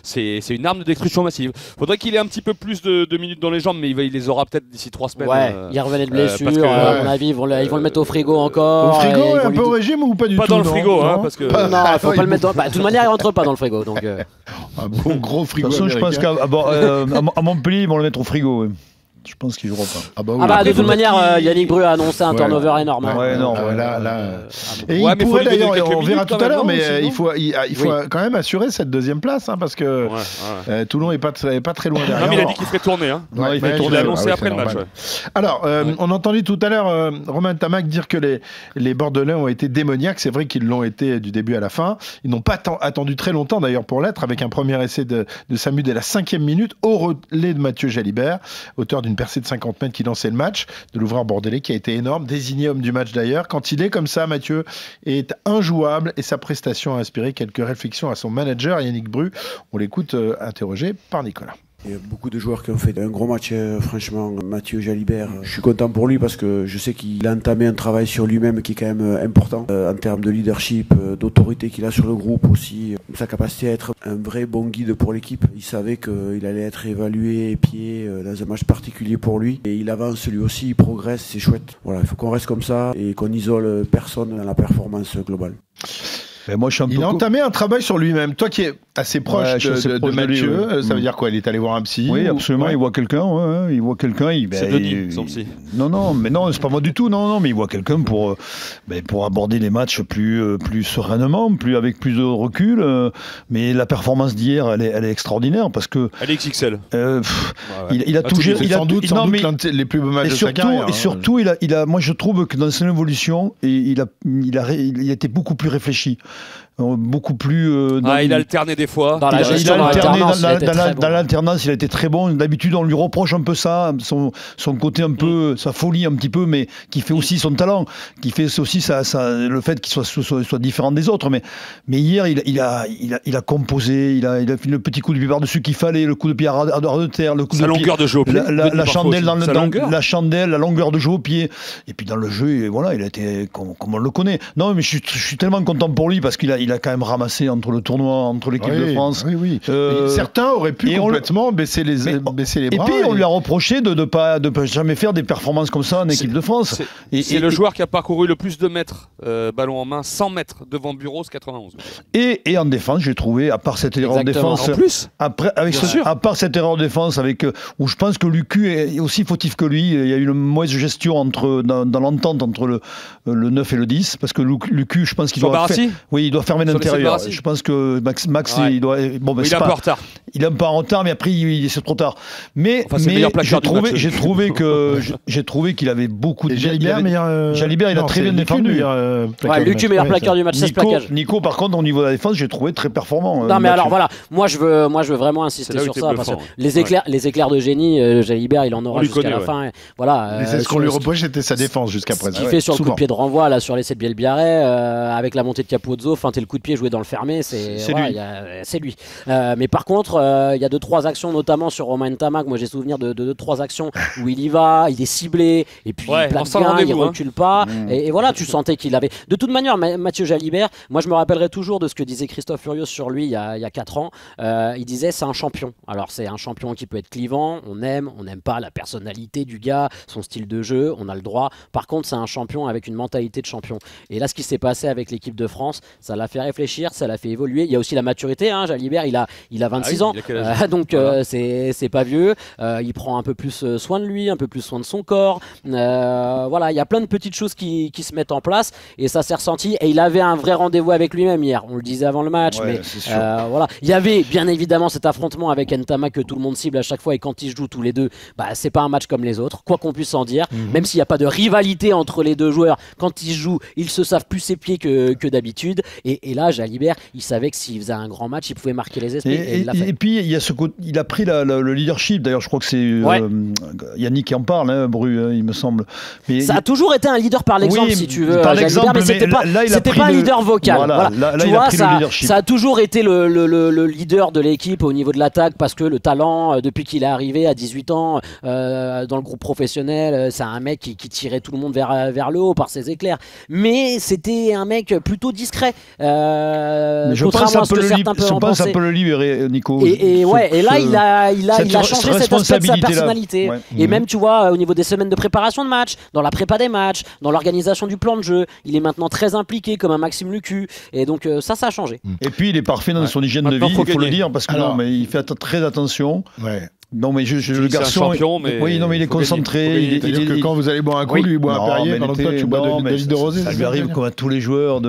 c'est une arme de destruction massive. Faudrait qu'il ait un petit peu plus de minutes dans les jambes, mais il les aura peut-être d'ici 3 semaines.
Ouais, il revenait de blessure. À mon avis, ils vont le mettre au frigo encore.
Au frigo, un peu régime ou pas du tout?
Pas dans le frigo, hein, parce que.
Non, il faut pas le mettre. De toute manière, il rentre pas dans le frigo. Donc.
Un bon gros frigo.
De toute façon, je pense qu'à Montpellier, ils vont le mettre au frigo. Je pense qu'il jouera pas.
De toute manière, Yannick Bru a annoncé un turnover énorme.
Énorme.
Et il pourrait d'ailleurs, on verra tout à l'heure, mais il faut quand même assurer cette 2e place, hein, parce que Toulon est pas très loin derrière.
Non, mais il a dit qu'il ferait tourner. Hein. Il a annoncé après le match.
Alors, on a entendu tout à l'heure Romain Tamac dire que les Bordelais ont été démoniaques. C'est vrai qu'ils l'ont été du début à la fin. Ils n'ont pas attendu très longtemps d'ailleurs pour l'être, avec un premier essai de Samu dès la 5e minute au relais de Mathieu Jalibert, auteur d'une percée de 50 mètres qui lançait le match, de l'ouvreur bordelais qui a été énorme, désigné homme du match d'ailleurs. Quand il est comme ça, Mathieu est injouable et sa prestation a inspiré quelques réflexions à son manager Yannick Bru. On l'écoute interrogé par Nicolas.
Il y a beaucoup de joueurs qui ont fait un gros match, franchement. Mathieu Jalibert, je suis content pour lui parce que je sais qu'il a entamé un travail sur lui-même qui est quand même important en termes de leadership, d'autorité qu'il a sur le groupe aussi, sa capacité à être un vrai bon guide pour l'équipe. Il savait qu'il allait être évalué, épié dans un match particulier pour lui et il avance lui aussi, il progresse, c'est chouette. Voilà, il faut qu'on reste comme ça et qu'on isole personne dans la performance globale.
Moi,
il a entamé un travail sur lui-même. Toi qui es assez proche de Mathieu, ça veut dire quoi? Il est allé voir un psy?
Oui, absolument. Il voit quelqu'un. Il voit quelqu'un.
C'est Denis, son psy.
Non, mais non, c'est pas moi du tout. Non, mais il voit quelqu'un pour aborder les matchs plus sereinement, avec plus de recul. Mais la performance d'hier, elle est extraordinaire parce que.
Elle est XXL.
Il a tout géré.
Sans doute l'un des plus beaux matchs de sa carrière.
Et surtout, moi je trouve que dans son évolution, il a été beaucoup plus réfléchi. Beaucoup plus.
Il a alterné des fois.
Dans la gestion,
dans l'alternance, il a été très bon. D'habitude, on lui reproche un peu ça, son côté un peu, sa folie un petit peu, mais qui fait aussi son talent, qui fait aussi le fait qu'il soit différent des autres. Mais hier, il a composé, il a fait le petit coup de pied par-dessus qu'il fallait, le coup de pied à ras de terre, le coup de pied.
Sa longueur de jeu au pied.
La chandelle la longueur de jeu au pied. Et puis dans le jeu, voilà, il a été comme on le connaît. Non, mais je suis tellement content pour lui parce qu'il a quand même ramassé entre le tournoi, entre l'équipe de France.
Oui. Certains auraient pu complètement baisser les bras.
Et puis on lui a reproché de ne jamais faire des performances comme ça en équipe de France.
C'est le joueur qui a parcouru le plus de mètres ballon en main, 100 mètres devant Buros 91.
Et en défense, j'ai trouvé, à part cette erreur de défense, à part cette erreur de défense où je pense que Lucu est aussi fautif que lui. Il y a eu une mauvaise gestion dans l'entente entre le 9 et le 10, parce que Lucu, je pense qu'il doit fermer l'intérieur. Je pense que Max il doit.
Il est un peu en retard.
Il est un peu en retard, mais après c'est trop tard. Mais j'ai trouvé qu'il avait beaucoup de.
Jalibert,
il a très bien défendu.
Lucu, meilleur plaqueur du match, 16 plaquages.
Nico, par contre, au niveau de la défense, j'ai trouvé très performant.
Non, mais alors voilà, moi je veux vraiment insister sur ça parce que les éclairs de génie, Jalibert, il en aura jusqu'à la fin. Voilà.
Ce qu'on lui reproche, c'était sa défense jusqu'à présent.
Ce qu'il fait sur le coup de pied de renvoi, là, sur l'essai de Bielbiarré, avec la montée de Capozzo, le coup de pied joué dans le fermé, c'est lui.
lui.
Mais par contre, il y a 2-3 actions, notamment sur Romain Ntamak. Moi, j'ai souvenir de 2-3 actions où il y va, il est ciblé, et puis il plaque bien, il recule pas. Et voilà, tu sentais qu'il avait. De toute manière, Mathieu Jalibert, moi, je me rappellerai toujours de ce que disait Christophe Furios sur lui il y a 4 ans. Il disait c'est un champion. Alors, c'est un champion qui peut être clivant, on n'aime pas la personnalité du gars, son style de jeu, on a le droit. Par contre, c'est un champion avec une mentalité de champion. Et là, ce qui s'est passé avec l'équipe de France, ça l'a fait réfléchir, ça l'a fait évoluer. Il y a aussi la maturité, hein, Jalibert, il a 26 ans, donc voilà. C'est pas vieux. Il prend un peu plus soin de lui, un peu plus soin de son corps. Voilà, il y a plein de petites choses qui se mettent en place et ça s'est ressenti. Et il avait un vrai rendez-vous avec lui-même hier. On le disait avant le match, mais voilà, il y avait bien évidemment cet affrontement avec Ntamak que tout le monde cible à chaque fois. Et quand ils jouent tous les deux, c'est pas un match comme les autres, quoi qu'on puisse en dire. Même s'il n'y a pas de rivalité entre les deux joueurs, quand ils jouent, ils se savent plus ses pieds que d'habitude. Et là, Jalibert, il savait que s'il faisait un grand match, il pouvait marquer les esprits.
Et puis, il a pris le leadership. D'ailleurs, je crois que c'est Yannick qui en parle, hein, Bru, il me semble. Mais ça
a toujours été un leader par l'exemple, si tu veux. Par l'exemple, mais c'était pas un leader vocal. Voilà. Là, tu vois, ça a toujours été le leader de l'équipe au niveau de l'attaque parce que le talent, depuis qu'il est arrivé à 18 ans dans le groupe professionnel, c'est un mec qui tirait tout le monde vers le haut par ses éclairs. Mais c'était un mec plutôt discret.
Je pense un peu le libérer, Nico.
Et là, il a changé cet aspect de sa personnalité. Et même, tu vois, au niveau des semaines de préparation de match, dans la prépa des matchs, dans l'organisation du plan de jeu, il est maintenant très impliqué comme un Maxime Lucu. Et donc, ça a changé.
Et puis, il est parfait dans son hygiène de vie, il faut le dire, parce que non, mais il fait très attention. Non, mais le garçon.
Champion, mais
oui, non, mais il est concentré.
Il dit que quand vous allez boire un coup, lui, il boit un Perrier, pendant que toi, tu bois de de rosé.
Ça lui arrive comme à tous les joueurs.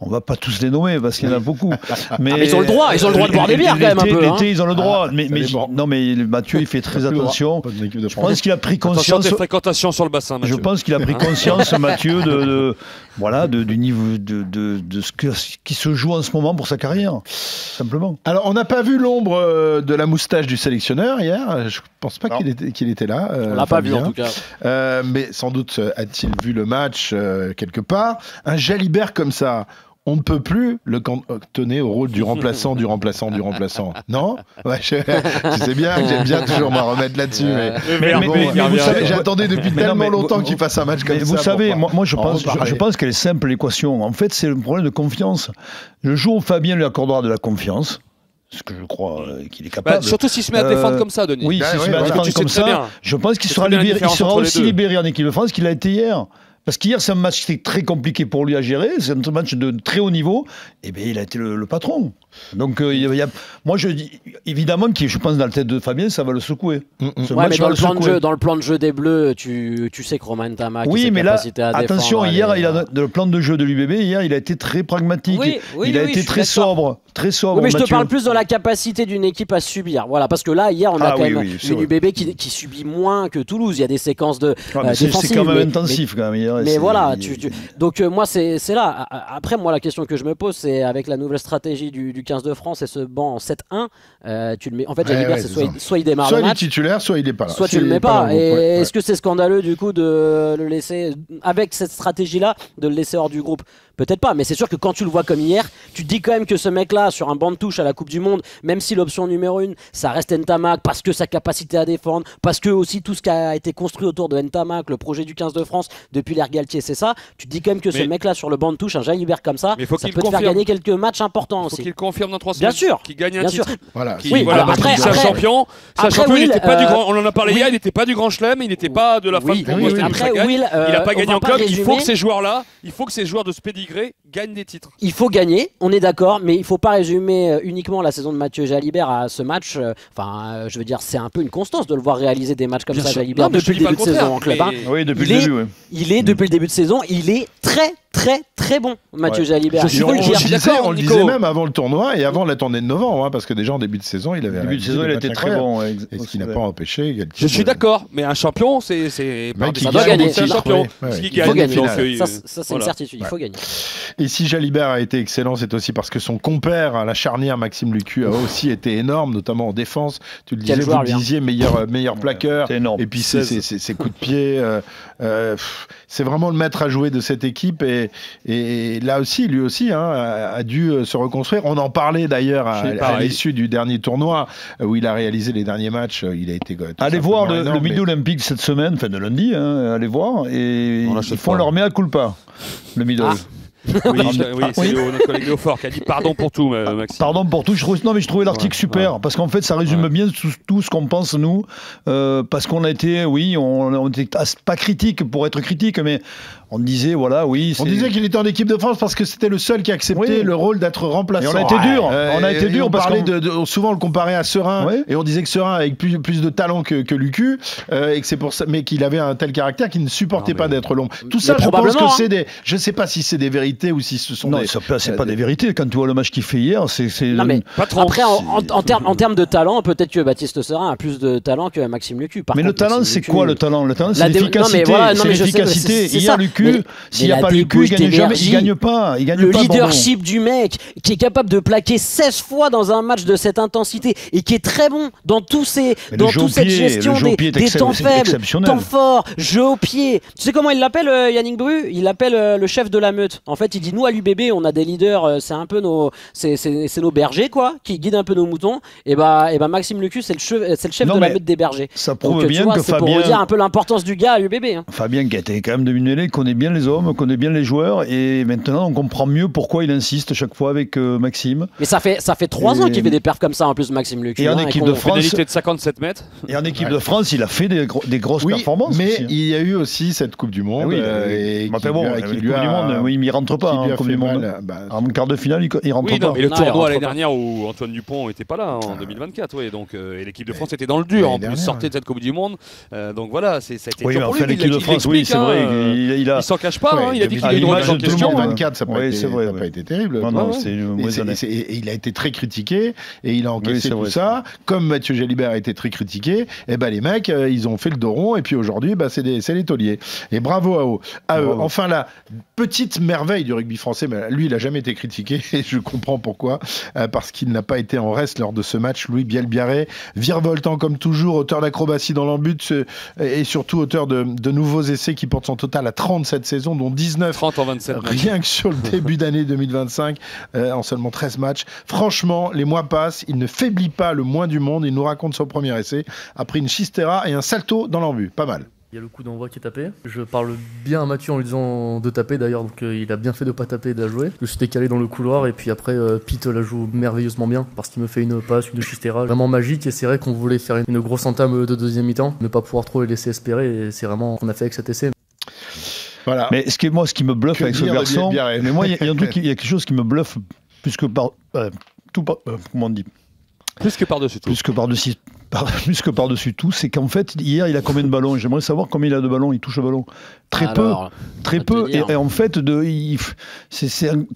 On va pas tous les nommer parce qu'il y en a beaucoup. Mais
ils ont le droit de boire des bières quand même un peu.
L'été, ils ont le droit. Non, mais Mathieu, il fait très attention. Je pense qu'il a pris conscience.
Attention des fréquentations sur le bassin, Mathieu.
Je pense qu'il a pris conscience, Mathieu, du niveau de ce qui se joue en ce moment pour sa carrière, simplement.
Alors, on n'a pas vu l'ombre de la moustache du sélectionneur hier. Je pense pas qu'il était là.
On l'a pas vu en tout cas.
Mais sans doute a-t-il vu le match quelque part. Un Jalibert comme ça, on ne peut plus le cantonner au rôle du remplaçant. Non tu sais bien que j'aime bien toujours me remettre là-dessus. Mais vous savez, j'attendais depuis tellement longtemps qu'il fasse un match comme ça.
Vous savez, moi je pense qu'elle est simple l'équation. En fait, c'est le problème de confiance. Le jour où Fabien lui accordera de la confiance, ce que je crois qu'il est capable.
Surtout s'il se met à défendre comme ça, Denis.
Oui, s'il se met à défendre comme ça, je pense qu'il sera aussi libéré en équipe de France qu'il a été hier. Parce qu'hier, c'est un match qui était très compliqué pour lui à gérer. C'est un match de très haut niveau. Et bien, il a été le patron. Donc, moi, je dis évidemment que je pense dans la tête de Fabien, ça va le secouer.
Mais dans le plan de jeu des Bleus, tu sais que Romain Ntamak
a ses capacités à défendre. Attention, hier, le plan de jeu de l'UBB, hier, il a été très pragmatique. Il a été très sobre. Très sobre.
Mais je te parle plus de la capacité d'une équipe à subir. Voilà, parce que là, hier, on a quand même une UBB qui subit moins que Toulouse. Il y a des séquences de défensives.
C'est quand même intensif, quand même.
Mais voilà, donc moi c'est là. Après moi la question que je me pose c'est avec la nouvelle stratégie du 15 de France et ce banc en 7-1, tu le mets. En fait, Jalibert c'est soit il démarre le match,
soit il est titulaire, soit il est pas là.
Soit tu le mets pas. Et est-ce que c'est scandaleux du coup de le laisser avec cette stratégie là, de le laisser hors du groupe? Peut-être pas, mais c'est sûr que quand tu le vois comme hier, tu te dis quand même que ce mec-là, sur un banc de touche à la Coupe du Monde, même si l'option numéro 1, ça reste Ntamak, parce que sa capacité à défendre, parce que aussi tout ce qui a été construit autour de Ntamak, le projet du 15 de France, depuis l'ère Galtier, c'est ça, tu te dis quand même que ce mec-là, sur le banc de touche, un Jalibert comme ça, ça peut te faire gagner quelques matchs importants aussi.
Il faut qu'il confirme dans 3 semaines.
Bien sûr.
Qu'il gagne un titre.
Voilà.
Après, c'est un champion. Il n'était pas du grand, on en a parlé hier, il n'était pas du grand chelem, il n'était pas de la fin de
Après,
il n'a pas gagné en club. Il faut que ces joueurs-là, ces joueurs de ce pédigré gagnent des titres.
Il faut gagner, on est d'accord, mais il ne faut pas résumer uniquement la saison de Mathieu Jalibert à ce match. Je veux dire, c'est un peu une constance de le voir réaliser des matchs comme ça, Jalibert, depuis le début de saison en club.
Oui, depuis le début.
Il est, depuis le début de saison, il est très bon, Mathieu Jalibert.
On le disait même avant le tournoi et avant la tournée de novembre, parce que déjà en début de saison, il
était très bon.
Et ce qui n'a pas empêché.
Je suis d'accord, mais un champion, ça
doit gagner.
C'est un champion.
Il faut gagner. Ça, c'est une certitude. Il faut gagner.
Et si Jalibert a été excellent, c'est aussi parce que son compère à la charnière, Maxime Lucu, a aussi été énorme, notamment en défense. Tu le disais, vous le disiez, meilleur plaqueur. Et puis ses coups de pied. C'est vraiment le maître à jouer de cette équipe. Et là aussi, lui aussi, a dû se reconstruire. On en parlait d'ailleurs à l'issue du dernier tournoi où il a réalisé les derniers matchs. Il a été.
Allez voir le Midi Olympique cette semaine, enfin de lundi. Allez voir. Et ils font leur mea culpa, le Midi.
Oui, c'est notre collègue Léofort qui a dit pardon pour tout, Maxime.
Pardon pour tout. Je trouvais l'article super parce qu'en fait, ça résume bien tout ce qu'on pense nous. Parce qu'on a été, on était pas critique pour être critique, mais on disait
on disait qu'il était en équipe de France parce que c'était le seul qui acceptait le rôle d'être remplaçant.
Et on a été dur. Parce
qu'on souvent on le comparait à Serein et on disait que Serein avait plus de talent que Lucu et que c'est pour ça, mais qu'il avait un tel caractère qu'il ne supportait pas d'être long. Tout ça, je pense que c'est des. Je sais pas si c'est des vérités ou si ce sont
des. Non, c'est pas des vérités. Quand tu vois le match qu'il fait hier, c'est.
Non mais pas trop. Après, en termes de talent, peut-être que Baptiste Serein a plus de talent que Maxime Lucu.
Mais le talent, c'est quoi le talent? Le talent, c'est l'efficacité. C'est l'efficacité. Hier, Lucu. S'il n'y a pas Lucu, il gagne pas. Le
leadership du mec qui est capable de plaquer 16 fois dans un match de cette intensité et qui est très bon dans toute cette gestion des temps faibles, temps forts, jeu au pied. Tu sais comment il l'appelle, Yannick Bru? Il l'appelle le chef de la meute. En fait, il dit nous à l'UBB, on a des leaders, c'est un peu nos bergers quoi, qui guident un peu nos moutons. Et bah Maxime Lucu, c'est le chef de la meute des bergers.
Ça prouve bien que
Fabien. C'est pour dire un peu l'importance du gars à l'UBB.
Fabien qui a été quand même devenu mêlée, connaît bien les hommes, connaît bien les joueurs, et maintenant on comprend mieux pourquoi il insiste chaque fois avec Maxime.
Mais ça fait 3 ans qu'il fait des perfs comme ça en plus, Maxime Lucu.
Et en équipe de France,
pénalité de 57 mètres.
Et en équipe de France, il a fait des grosses performances.
Mais il y a eu aussi cette Coupe du Monde.
Il m'y rentre pas en Coupe du Monde. En quart de finale, il rentre pas.
Mais le tournoi l'année dernière où Antoine Dupont n'était pas là en 2024, donc et l'équipe de France était dans le dur. En plus, sortait de cette Coupe du Monde. Donc voilà, ça a été dur pour lui.
L'équipe de France, oui, c'est vrai.
Il s'en cache pas, il a dit qu'il avait le droit de question.
2024, ça n'a pas été terrible. Et il a été très critiqué et il a encaissé tout ça. Comme Mathieu Jalibert a été très critiqué, et les mecs, ils ont fait le dos rond et puis aujourd'hui, c'est les tauliers. Et bravo à eux. Enfin, la petite merveille du rugby français, mais lui, il n'a jamais été critiqué et je comprends pourquoi. Parce qu'il n'a pas été en reste lors de ce match. Louis Bielbiarré, virevoltant comme toujours, auteur d'acrobatie dans l'embut et surtout auteur de nouveaux essais qui portent son total à 30 cette saison, dont 19
30 en 27
rien que sur le début d'année 2025 en seulement 13 matchs. Franchement, les mois passent, il ne faiblit pas le moins du monde. Il nous raconte son premier essai après une chistera et un salto dans l'embut. Pas mal.
Il y a le coup d'envoi qui est tapé. Je parle bien à Mathieu en lui disant de taper d'ailleurs, donc il a bien fait de pas taper et de la jouer. Je suis décalé dans le couloir et puis après Pete la joue merveilleusement bien parce qu'il me fait une passe, une chistera vraiment magique, et c'est vrai qu'on voulait faire une grosse entame de deuxième mi-temps, ne pas pouvoir trop les laisser espérer, et c'est vraiment ce qu'on a fait avec cet essai.
Voilà. Mais ce qui me bluffe avec ce garçon, mais moi il y a quelque chose qui me bluffe plus que comment on dit,
plus que par-dessus tout.
Plus que par-dessus tout, c'est qu'en fait, hier, il a combien de ballons? J'aimerais savoir combien il a de ballons. Il touche le ballon. Très peu. Et en fait,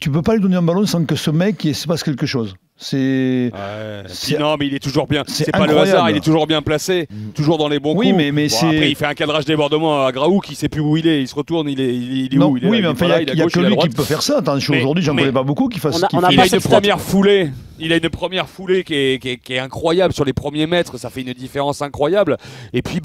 tu peux pas lui donner un ballon sans que ce mec, il se passe quelque chose.
Non, mais il est toujours bien. C'est pas le hasard, il est toujours bien placé, toujours dans les bons coups. Après, il fait un cadrage débordement à Graouk, il sait plus où il est, il se retourne, il est où?
Il y a que lui qui peut faire ça. Aujourd'hui, j'en connais pas beaucoup qui fassent.
Il a une première foulée. Il a une première foulée qui est incroyable sur les premiers mètres. Ça fait une différence incroyable. Et puis,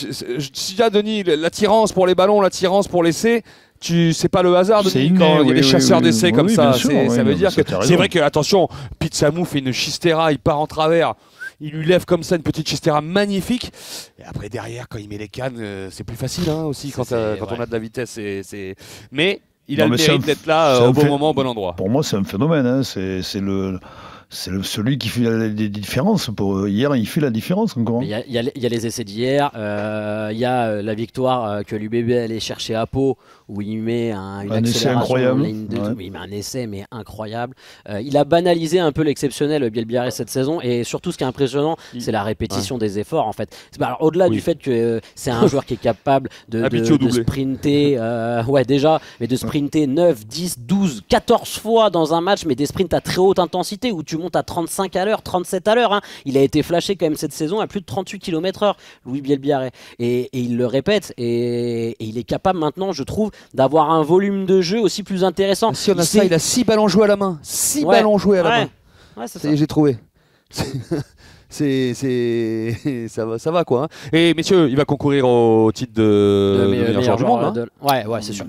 si là, Denis, l'attirance pour les ballons, l'attirance pour l'essai. C'est pas le hasard de quand il y a des chasseurs d'essais comme ça. Ça veut dire que c'est vrai que, attention, Pete Samu fait une chistera, il part en travers, il lui lève comme ça une petite chistera magnifique. Et après derrière, quand il met les cannes, c'est plus facile aussi quand on a de la vitesse. Mais il a le mérite d'être là au bon moment, au bon endroit.
Pour moi, c'est un phénomène. C'est celui qui fait la différence. Hier, il fait la différence encore.
Il y a les essais d'hier. Il y a la victoire que l'UBB allait chercher à Pau, où il met une
essai incroyable.
Il met un essai mais incroyable. Il a banalisé un peu l'exceptionnel Bielbiarré cette saison, et surtout ce qui est impressionnant, c'est la répétition des efforts en fait. Au-delà du fait que c'est un joueur qui est capable de sprinter, mais de sprinter 9, 10, 12, 14 fois dans un match, mais des sprints à très haute intensité où tu montes à 35 à l'heure, 37 à l'heure. Hein. Il a été flashé quand même cette saison à plus de 38 km/h, Louis Bielbiarré. Et il le répète, et il est capable maintenant, je trouve, d'avoir un volume de jeu aussi plus intéressant.
Si on a ça, il a 6 ballons joués à la main. 6 ballons joués à la main.
Ouais, c'est ça.
J'ai trouvé. Ça va quoi. Hein. Et messieurs, il va concourir au titre de meilleur joueur du monde. Hein.
Ouais, c'est sûr.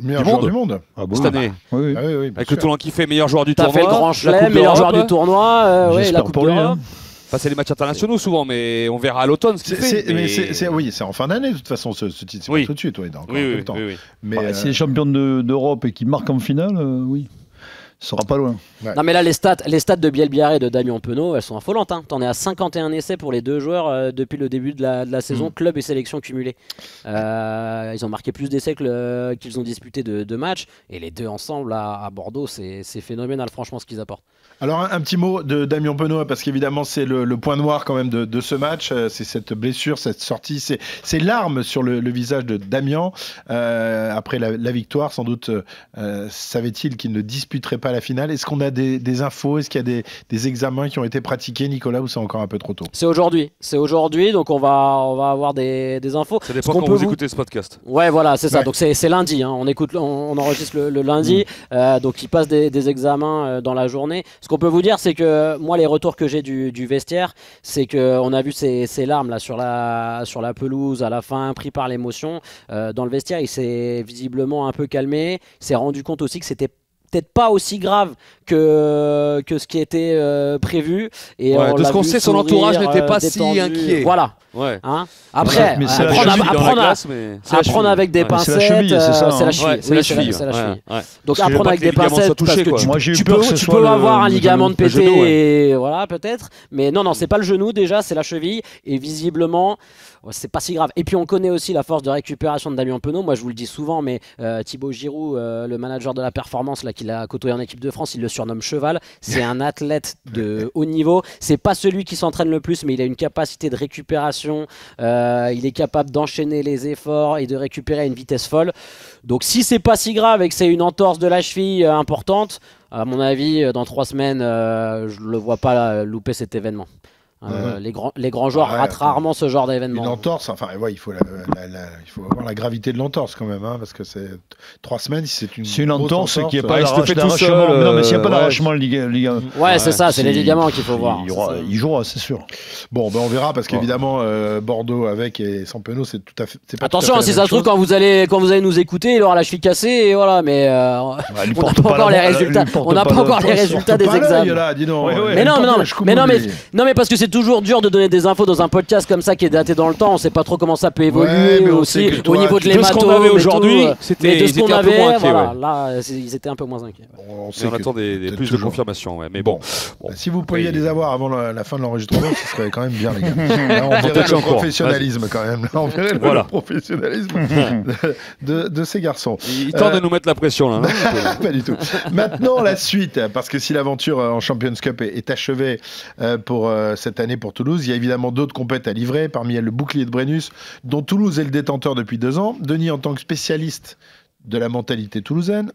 Meilleur joueur du monde
cette année.
Oui,
avec le Toulon qui fait meilleur joueur du
tournoi.
T'as fait
le Grand Chelem, meilleur joueur du tournoi. La Coupe d'Europe.
Enfin, c'est les matchs internationaux souvent, mais on verra à l'automne ce qu'il fait.
Oui, c'est en fin d'année de toute façon ce titre. C'est pas tout de suite, dans encore un peu de temps.
Mais s'il est champion d'Europe et qu'il marque en finale, oui. Ça sera pas loin.
Ouais. Non mais là les stats de Bielbiarré et de Damien Penaud, elles sont affolantes. Hein. T'en es à 51 essais pour les deux joueurs depuis le début de la saison, club et sélection cumulés. Ils ont marqué plus d'essais qu'ils ont disputé de matchs. Et les deux ensemble à Bordeaux, c'est phénoménal franchement ce qu'ils apportent.
Alors un petit mot de Damien Penaud, parce qu'évidemment c'est le point noir quand même de ce match. C'est cette blessure, cette sortie, c'est l'arme sur le visage de Damien. Après la victoire, sans doute savait-il qu'il ne disputerait pas la finale. Est-ce qu'on a des infos? Est-ce qu'il y a des examens qui ont été pratiqués, Nicolas, ou c'est encore un peu trop tôt?
C'est aujourd'hui, donc on va avoir des infos.
Ça dépend quand vous écoutez ce podcast.
Ouais, voilà, c'est ça. Donc c'est lundi. Hein. On enregistre le lundi. Donc il passe des examens dans la journée. Ce qu'on peut vous dire, c'est que moi, les retours que j'ai du vestiaire, c'est qu'on a vu ces larmes là sur la pelouse à la fin, pris par l'émotion. Dans le vestiaire, il s'est visiblement un peu calmé. Il s'est rendu compte aussi que c'était peut-être pas aussi grave que ce qui était prévu. Et
de ce qu'on sait, son entourage n'était pas
détendu.
Si inquiet.
Voilà.
Ouais.
Hein. Après, apprendre avec des pincettes, c'est la cheville. Donc apprendre avec des pincettes parce que tu peux avoir un ligament de pété, voilà peut-être. Mais non, c'est pas le genou déjà, c'est la cheville. Et visiblement, c'est pas si grave. Et puis on connaît aussi la force de récupération de Damien Penaud. Moi je vous le dis souvent, mais Thibaut Giroud, le manager de la performance là qu'il a côtoyé en équipe de France, il le surnomme cheval. C'est un athlète de haut niveau. C'est pas celui qui s'entraîne le plus, mais il a une capacité de récupération. Il est capable d'enchaîner les efforts et de récupérer à une vitesse folle. Donc si c'est pas si grave et que c'est une entorse de la cheville importante, à mon avis, dans 3 semaines, je le vois pas louper cet événement. Les grands joueurs ratent rarement ce genre d'événement.
Une entorse, il faut avoir la gravité de l'entorse quand même, hein, parce que c'est 3 semaines. Si c'est une
entorse qui n'est pas d'arrachement. Non, mais s'il n'y a pas d'arrachement, le ligament.
Ouais, c'est ça, c'est les ligaments qu'il faut voir.
Il jouera, c'est sûr.
Bon, on verra, parce qu'évidemment, Bordeaux avec et sans Penaud, c'est tout à fait.
Attention, si ça se trouve, quand vous allez nous écouter, il aura la cheville cassée, et voilà, mais on n'a pas encore les résultats. On n'a pas encore les résultats des examens. Mais non, mais parce que c'est toujours dur de donner des infos dans un podcast comme ça qui est daté dans le temps. On sait pas trop comment ça peut évoluer aussi au niveau de l'hématome.
De ce qu'on avait aujourd'hui, c'était un peu moins inquiet.
Là, ils étaient un peu moins inquiets.
On attend plus de confirmation. Mais bon.
Si vous pouviez les avoir avant la fin de l'enregistrement, ce serait quand même bien, les gars. On verrait le professionnalisme quand même. On verrait le professionnalisme de ces garçons.
Ils tentent de nous mettre la pression là.
Pas du tout. Maintenant, la suite, parce que si l'aventure en Champions Cup est achevée pour cette année pour Toulouse, il y a évidemment d'autres compètes à livrer, parmi elles le bouclier de Brennus, dont Toulouse est le détenteur depuis 2 ans. Denis, en tant que spécialiste de la mentalité toulousaine,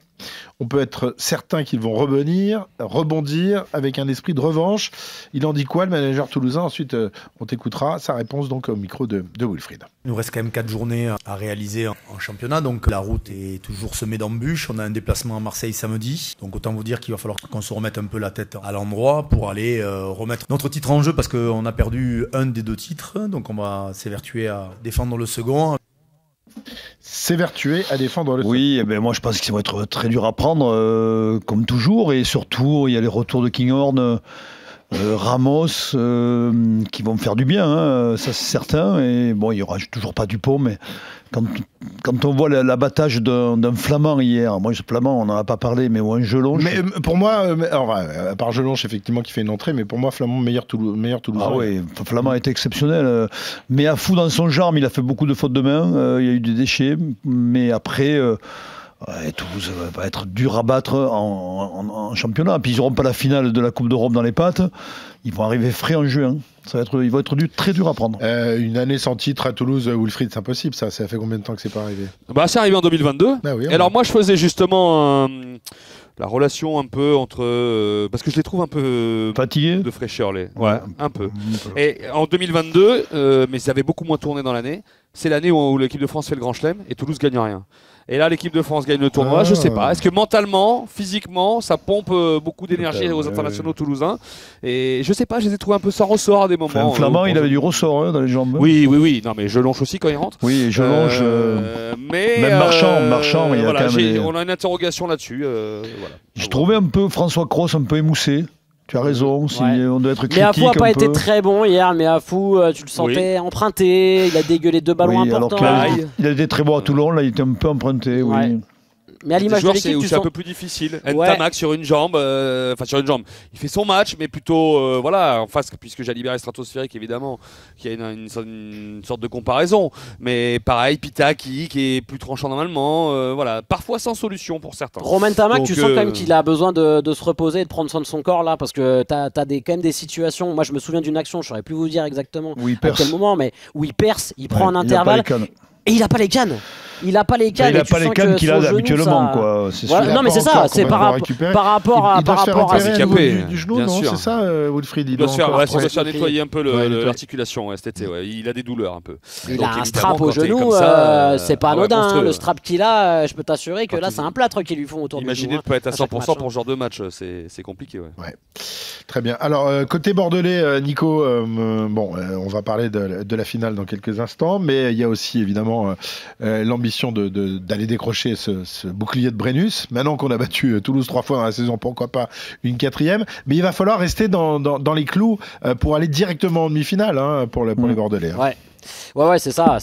on peut être certain qu'ils vont rebondir avec un esprit de revanche. Il en dit quoi, le manager toulousain? Ensuite, on t'écoutera sa réponse donc au micro de Wilfried.
Il nous reste quand même 4 journées à réaliser en championnat, donc la route est toujours semée d'embûches. On a un déplacement à Marseille samedi, donc autant vous dire qu'il va falloir qu'on se remette un peu la tête à l'endroit pour aller remettre notre titre en jeu, parce qu'on a perdu un des 2 titres, donc on va s'évertuer à défendre le second.
S'évertuer à défendre le second.
Oui, moi je pense que ça va être très dur à prendre, comme toujours, et surtout il y a les retours de Kinghorn, Ramos, qui vont me faire du bien, hein, ça c'est certain. Et bon, il n'y aura toujours pas Dupont, mais quand on voit l'abattage d'un Flamand hier, moi ce Flamand on n'en a pas parlé, mais ou un Gelonche.
Mais pour moi, à part Gelonche effectivement qui fait une entrée, mais pour moi Flamand meilleur Toulousain.
Ah oui, Flamand était exceptionnel, mais à fou dans son charme, il a fait beaucoup de fautes de main, il y a eu des déchets, mais après. Toulouse va être dur à battre en championnat. Puis ils n'auront pas la finale de la Coupe d'Europe dans les pattes. Ils vont arriver frais en juin. Ils vont être très dur à prendre.
Une année sans titre à Toulouse, Wilfried, c'est impossible. Ça fait combien de temps que c'est pas arrivé?
C'est arrivé en 2022.
Oui,
alors moi, je faisais justement
la relation un peu entre... parce que je les trouve un peu...
fatigués
de fraîcheur, ouais, un peu. Et en 2022, mais ça avait beaucoup moins tourné dans l'année, c'est l'année où l'équipe de France fait le Grand Chelem et Toulouse gagne rien. Et là, l'équipe de France gagne le tournoi, je sais pas. Est-ce que mentalement, physiquement, ça pompe beaucoup d'énergie aux internationaux toulousains? Et je sais pas, je les ai trouvés un peu sans ressort à des moments.
Flamand, il avait du ressort dans les jambes.
Oui. Non, mais Jelonche aussi quand il rentre.
Oui, Jelonche.
Mais
même Marchand, il y a
voilà,
quand même
on a une interrogation là-dessus. Voilà.
Je trouvais un peu François Cros un peu émoussé. Tu as raison, si on doit être critique.
Mais Afou n'a pas été très bon hier, mais Afou, tu le sentais emprunté, il a dégueulé 2 ballons importants.
Il a été très bon à Toulon, là il était un peu emprunté.
Ouais. Mais à l'image de l'équipe,
c'est un peu plus difficile. Ntamak sur une jambe, il fait son match, mais plutôt voilà, en face, puisque Jalibert est stratosphérique évidemment, qui a une sorte de comparaison. Mais pareil, Pita qui est plus tranchant normalement, voilà, parfois sans solution pour certains.
Romain Ntamak, tu sens quand même qu'il a besoin de se reposer et de prendre soin de son corps là, parce que t'as quand même des situations. Moi, je me souviens d'une action, je saurais plus vous dire exactement à quel moment, mais où il perce, il prend un intervalle et il a pas les cannes. Il n'a pas les cannes.
Il n'a pas les cannes qu'il a habituellement, quoi.
Voilà. Non, mais c'est ça. C'est par rapport à
du genou, non? C'est ça, Wilfried.
Il doit se faire nettoyer un peu l'articulation cet été. Il a des douleurs un peu.
Il a un strap au genou. C'est pas anodin. Le strap qu'il a, je peux t'assurer que là, c'est un plâtre qu'ils lui font autour du genou.
Imaginez de ne pas être à 100% pour ce genre de match. C'est compliqué.
Très bien. Alors, côté bordelais, Nico, on va parler de la finale dans quelques instants, mais il y a aussi évidemment l'ambition d'aller décrocher ce bouclier de Brennus. Maintenant qu'on a battu Toulouse 3 fois dans la saison, pourquoi pas une 4e, mais il va falloir rester dans les clous pour aller directement en demi-finale pour les Bordelais.
Ouais, c'est ça.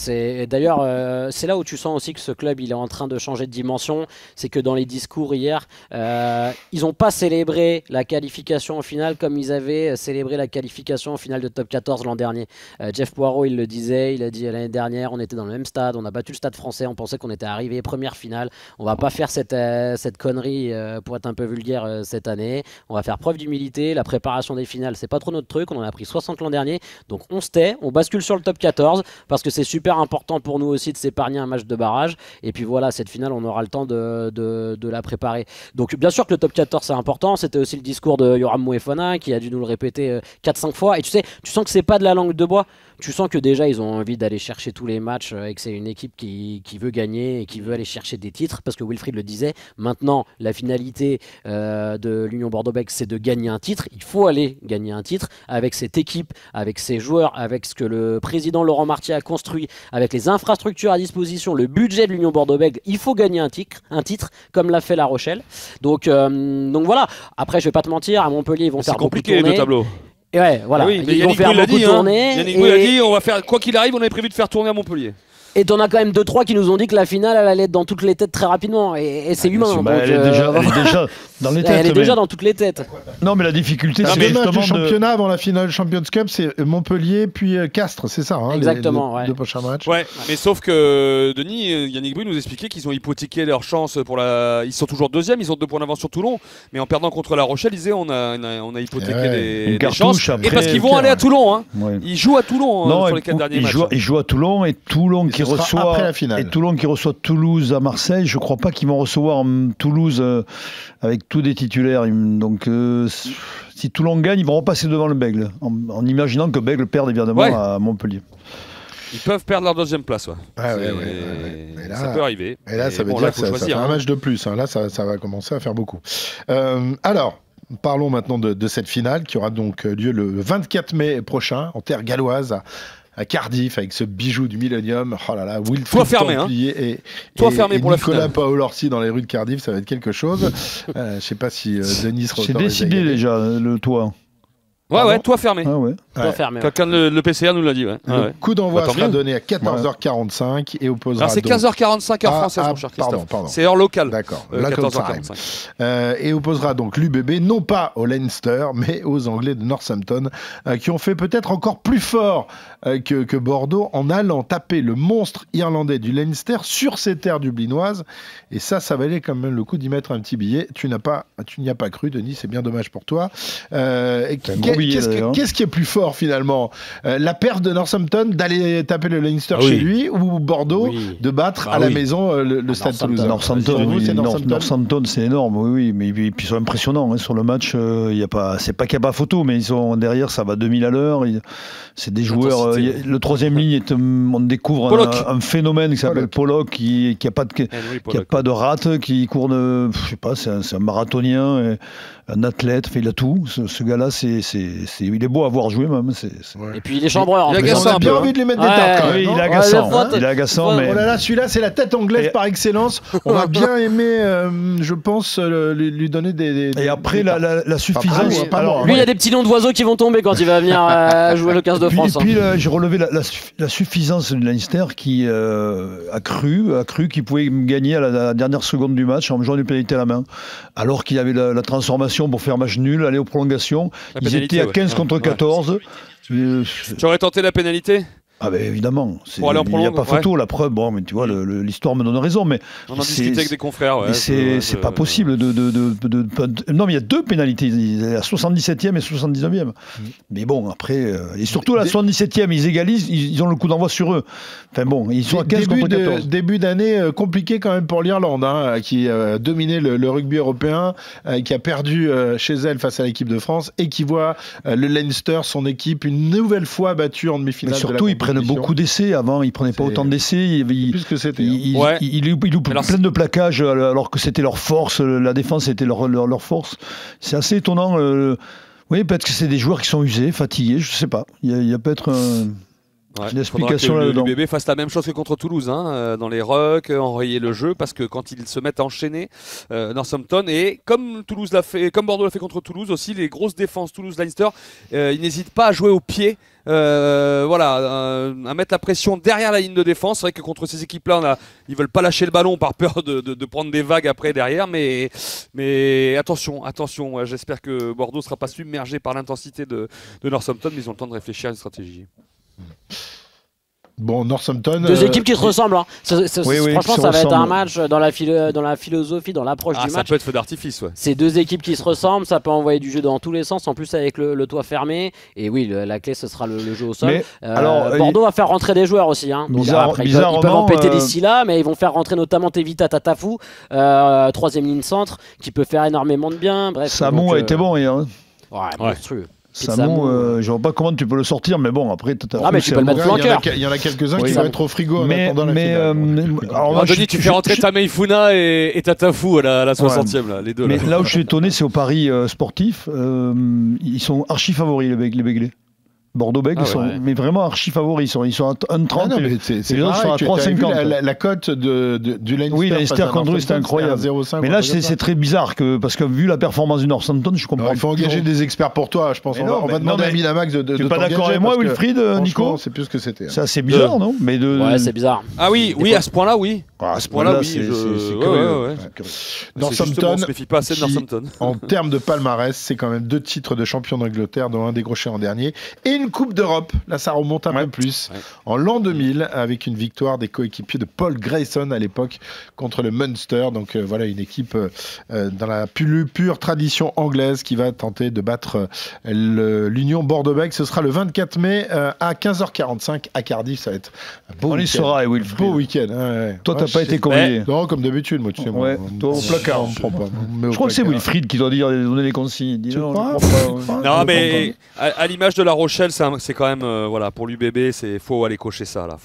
D'ailleurs, c'est là où tu sens aussi que ce club il est en train de changer de dimension. C'est que dans les discours hier, ils n'ont pas célébré la qualification en finale comme ils avaient célébré la qualification en finale de top 14 l'an dernier. Jeff Poirot, il le disait, il a dit l'année dernière, on était dans le même stade, on a battu le stade français, on pensait qu'on était arrivé première finale. On va pas faire cette connerie pour être un peu vulgaire cette année. On va faire preuve d'humilité. La préparation des finales, c'est pas trop notre truc. On en a pris 60 l'an dernier, donc on se tait, on bascule sur le top 14. Parce que c'est super important pour nous aussi de s'épargner un match de barrage. Et puis voilà, cette finale, on aura le temps de la préparer. Donc bien sûr que le top 14 c'est important. C'était aussi le discours de Yoram Moefana qui a dû nous le répéter 4-5 fois. Et tu sens que c'est pas de la langue de bois. Tu sens que déjà ils ont envie d'aller chercher tous les matchs et que c'est une équipe qui veut gagner et qui veut aller chercher des titres, parce que Wilfried le disait, maintenant la finalité de l'Union Bordeaux-Bègles c'est de gagner un titre. Il faut aller gagner un titre avec cette équipe, avec ses joueurs, avec ce que le président Laurent Martier a construit, avec les infrastructures à disposition, le budget de l'Union Bordeaux-Bègles. Il faut gagner un titre comme l'a fait La Rochelle. Donc voilà, après je vais pas te mentir, à Montpellier ils vont faire beaucoup tourner.
C'est compliqué les deux tableaux.
Et ouais, voilà.
Oui, mais Yannick Bouille l'a dit. Yannick Bouille l'a dit, on va faire, quoi qu'il arrive, on avait prévu de faire tourner à Montpellier.
Et t'en as quand même 2-3 qui nous ont dit que la finale elle allait être dans toutes les têtes très rapidement. Et c'est humain. Donc,
elle est déjà dans les têtes.
Elle est déjà dans toutes les têtes.
Non, mais la difficulté, c'est
justement le championnat avant la finale Champions Cup, c'est Montpellier puis Castres, c'est ça.
Exactement.
Les deux prochains matchs.
Ouais, mais sauf que Denis, Yannick Bouille nous expliquait qu'ils ont hypothéqué leur chance pour la. Ils sont toujours deuxièmes, ils ont 2 points d'avance sur Toulon, mais en perdant contre La Rochelle, ils disaient on a hypothéqué des chances. Et parce qu'ils vont aller à Toulon. Ils jouent à Toulon sur les 4 derniers matchs.
Ils jouent à Toulon et Toulon qui reçoit. Et Toulon qui reçoit Toulouse à Marseille, je ne crois pas qu'ils vont recevoir Toulouse avec tous des titulaires. Donc si Toulon gagne, ils vont repasser devant le Bègles, en imaginant que Bègles perde évidemment à Montpellier.
Ils peuvent perdre leur 2e place.
Là,
ça peut arriver.
Et là, ça veut dire que ça fait un match de plus. Là, ça va commencer à faire beaucoup. Alors, parlons maintenant de cette finale qui aura donc lieu le 24 mai prochain en terre galloise. À Cardiff, avec ce bijou du Millennium. Oh là là, Wilfried Templier et Nicolas Paolorsi dans les rues de Cardiff, ça va être quelque chose. Je ne sais pas si Denis sera.
C'est décidé déjà, le toit.
Ouais, toit fermé.
Toit fermé.
Quelqu'un le PCR nous l'a dit.
Le coup d'envoi sera donné à 14h45 et opposera.
Alors c'est 15h45 heure française, mon cher Christophe. Pardon. C'est heure locale.
D'accord. 14h45. Et opposera donc l'UBB, non pas au Leinster, mais aux Anglais de Northampton, qui ont fait peut-être encore plus fort que Bordeaux en allant taper le monstre irlandais du Leinster sur ses terres dublinoises. Et ça valait quand même le coup d'y mettre un petit billet. Tu n'y as pas cru, Denis, c'est bien dommage pour toi.
oublié.
Qu'est-ce qui est plus fort finalement, la perte de Northampton d'aller taper le Leinster chez lui, ou Bordeaux de battre à la maison le Stade Toulousain?
Northampton, c'est énorme, oui, mais puis ils sont impressionnants sur le match. C'est pas qu'il n'y a pas photo, mais ils sont derrière, ça va 2000 à l'heure. C'est des joueurs. Le troisième ligne, on découvre un phénomène qui s'appelle Pollock, qui n'a pas de rate, qui court je sais pas, c'est un marathonien, un athlète, il a tout. Ce gars-là, il est beau à voir jouer même.
Et puis il est chambreur.
On a bien envie de lui mettre des tartes quand même.
Il est agaçant. Il est agaçant, mais...
Oh là là, celui-là, c'est la tête anglaise par excellence. On va bien aimer, je pense, lui donner des...
Et après, la suffisance...
Lui, il y a des petits noms d'oiseaux qui vont tomber quand il va venir jouer le 15 de France.
Et puis, j'ai relevé la suffisance de Leinster qui a cru qu'il pouvait gagner à la dernière seconde du match en jouant une pénalité à la main. Alors qu'il y avait la transformation pour faire match nul, aller aux prolongations. Ils étaient à 15 contre 14.
Tu aurais tenté la pénalité ?
Ah ben évidemment, il n'y a pas photo, la preuve, bon, mais tu vois, l'histoire me donne raison, mais...
On en discutait avec des confrères,
c'est pas possible non, mais il y a 2 pénalités, la 77e et 79e. Mais bon, après, et surtout la 77e, ils égalisent, ils ont le coup d'envoi sur eux. Enfin bon, ils sont à 15 contre 14.
Début d'année compliqué quand même pour l'Irlande, qui a dominé le rugby européen, qui a perdu chez elle face à l'équipe de France, et qui voit le Leinster, son équipe, une nouvelle fois battue en demi-finale.
Mais surtout, ils prennent beaucoup d'essais. Avant, ils prenaient pas autant d'essais.
Plus que c'était.
Ils loupent plein de plaquages alors que c'était leur force. La défense était leur force. C'est assez étonnant. Oui, peut-être que c'est des joueurs qui sont usés, fatigués. Je sais pas. Il y a peut-être une explication là-dedans.
Le l'UBB fasse la même chose que contre Toulouse, dans les rucks, enrayer le jeu, parce que quand ils se mettent à enchaîner, Northampton, et comme Bordeaux l'a fait contre Toulouse aussi, les grosses défenses Toulouse-Leinster, ils n'hésitent pas à jouer au pied. À mettre la pression derrière la ligne de défense. C'est vrai que contre ces équipes-là, ils veulent pas lâcher le ballon par peur de prendre des vagues après derrière, mais attention, j'espère que Bordeaux sera pas submergé par l'intensité de Northampton, mais ils ont le temps de réfléchir à une stratégie.
Bon, Northampton...
2 équipes qui se ressemblent. Franchement, ça va être un match dans la philosophie, dans l'approche du match.
Ça peut être feu d'artifice, ouais.
C'est 2 équipes qui se ressemblent, ça peut envoyer du jeu dans tous les sens, en plus avec le toit fermé. Et oui, la clé, ce sera le jeu au sol. Bordeaux va faire rentrer des joueurs aussi. Donc, ils peuvent en péter d'ici là, mais ils vont faire rentrer notamment Tevita Tatafou, 3e ligne centre, qui peut faire énormément de bien. Bref,
Samou a été bon hier.
Ouais, monstrueux.
Samou, je vois pas comment tu peux le sortir, mais bon, après...
mais tu peux le mettre flanqueur.
Il y en a quelques-uns qui vont être au frigo en attendant la
finale. Denis, tu fais rentrer Tameifuna et Tatafou à la 60e, là, les deux.
Mais là où je suis étonné, c'est au pari sportif. Ils sont archi favoris, les Béglés. Bordeaux-Bègles, mais vraiment archi favoris. Ils sont à 1,30 et les autres sont à 3,50.
La cote du Leinster.
Oui, Leinster contre eux, c'était incroyable. Mais là, c'est très bizarre parce que vu la performance du Northampton, je comprends.
Il faut engager des experts pour toi, je pense. On va demander à Winamax de
t'engager. Tu n'es pas d'accord avec moi, Wilfried, Nico?
C'est plus ce que c'était.
C'est assez bizarre, non?
Ouais, c'est bizarre.
Ah oui, à ce point-là, oui.
À ce point-là, oui.
C'est curieux.
Northampton,
on se méfie pas assez de Northampton.
En termes de palmarès, c'est quand même 2 titres de champion d'Angleterre, dont un décroché en dernier, et une Coupe d'Europe. Là, ça remonte un peu plus. En l'an 2000, avec une victoire des coéquipiers de Paul Grayson à l'époque contre le Munster. Donc voilà, une équipe dans la pure tradition anglaise qui va tenter de battre l'Union Bordeaux-Bègles. Ce sera le 24 mai à 15h45 à Cardiff. Ça va être un beau week-end.
Toi, t'as pas été convié.
Non, comme d'habitude, moi, tu sais.
Toi, au placard.
On prend pas.
Je crois que c'est Wilfried qui doit donner les consignes.
Non, mais à l'image de La Rochelle, c'est quand même, pour l'UBB, faut aller cocher ça, là.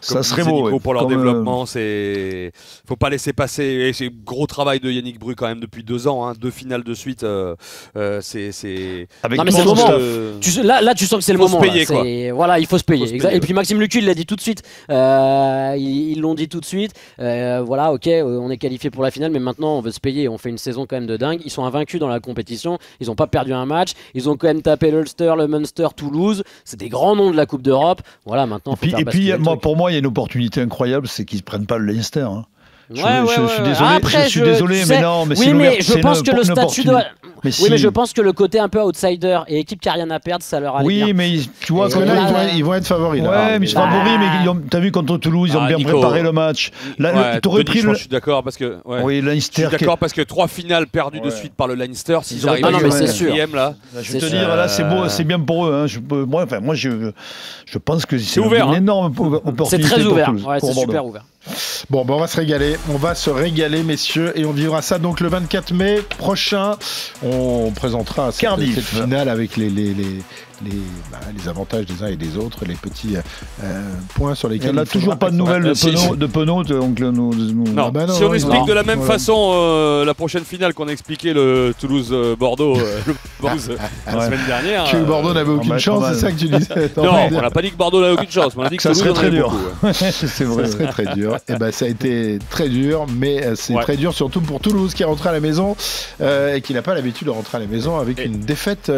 Ça serait beau.
Pour leur développement, faut pas laisser passer. Et c'est gros travail de Yannick Bru quand même depuis 2 ans, 2 finales de suite. C'est.
Avec non, mais c'est le moment. Là, tu sens que c'est le moment.
Il faut se payer, quoi.
Voilà, il faut se payer. Et puis Maxime Lucu, il l'a dit tout de suite. Ils l'ont dit tout de suite. Voilà, ok, on est qualifié pour la finale, mais maintenant on veut se payer. On fait une saison quand même de dingue. Ils sont invaincus dans la compétition. Ils n'ont pas perdu un match. Ils ont quand même tapé l'Ulster, le Munster, Toulouse. C'est des grands noms de la Coupe d'Europe. Voilà, maintenant.
Et puis, pour moi, il y a une opportunité incroyable, c'est qu'ils ne prennent pas le Leinster.
Je suis désolé,
mais non, mais
oui, mais je pense que le statut doit... mais je pense que le côté un peu outsider et équipe qui a rien à perdre, ça leur allait bien.
Oui, mais tu vois,
ils vont être favoris.
Ouais, mais ils sont favoris, mais t'as vu contre Toulouse, ils ont bien préparé le match.
Là, t'aurais pris je suis d'accord parce que.
Oui, Leinster.
Je suis d'accord parce que 3 finales perdues de suite par le Leinster, s'ils arrivent
à
c'est sûr. Là.
Je vais te dire, là, c'est beau, c'est bien pour eux. Moi, je pense que c'est
une
énorme opportunité.
C'est très ouvert.
Ouais,
c'est super ouvert.
Bon, on va se régaler, messieurs, et on vivra ça donc le 24 mai prochain. On présentera cette finale avec les avantages des uns et des autres, les petits points sur lesquels
on n'a toujours pas de nouvelles de Penaud. Donc
non. Si on explique de la même façon la prochaine finale qu'on a expliqué le Toulouse-Bordeaux la semaine dernière.
Que Bordeaux n'avait aucune chance, c'est ça que tu disais?
Non, on n'a pas dit que Bordeaux n'avait aucune chance, on a dit que
ça serait très dur.
C'est vrai, ça serait très dur. Et ça a été très dur, mais c'est très dur surtout pour Toulouse qui est rentré à la maison et qui n'a pas l'habitude de rentrer à la maison avec une défaite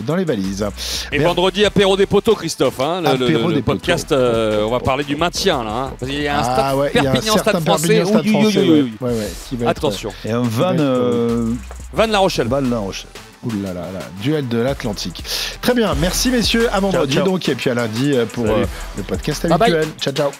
dans les valises.
Et vendredi, apéro des poteaux, Christophe. Le podcast, on va parler du maintien. Là, hein, parce qu'il y a un stade Perpignan, stade français. Attention.
Et un
Van La Rochelle.
Ouh là là, duel de l'Atlantique. Très bien, merci messieurs. À vendredi donc, et puis à lundi pour le podcast habituel. Ciao, ciao.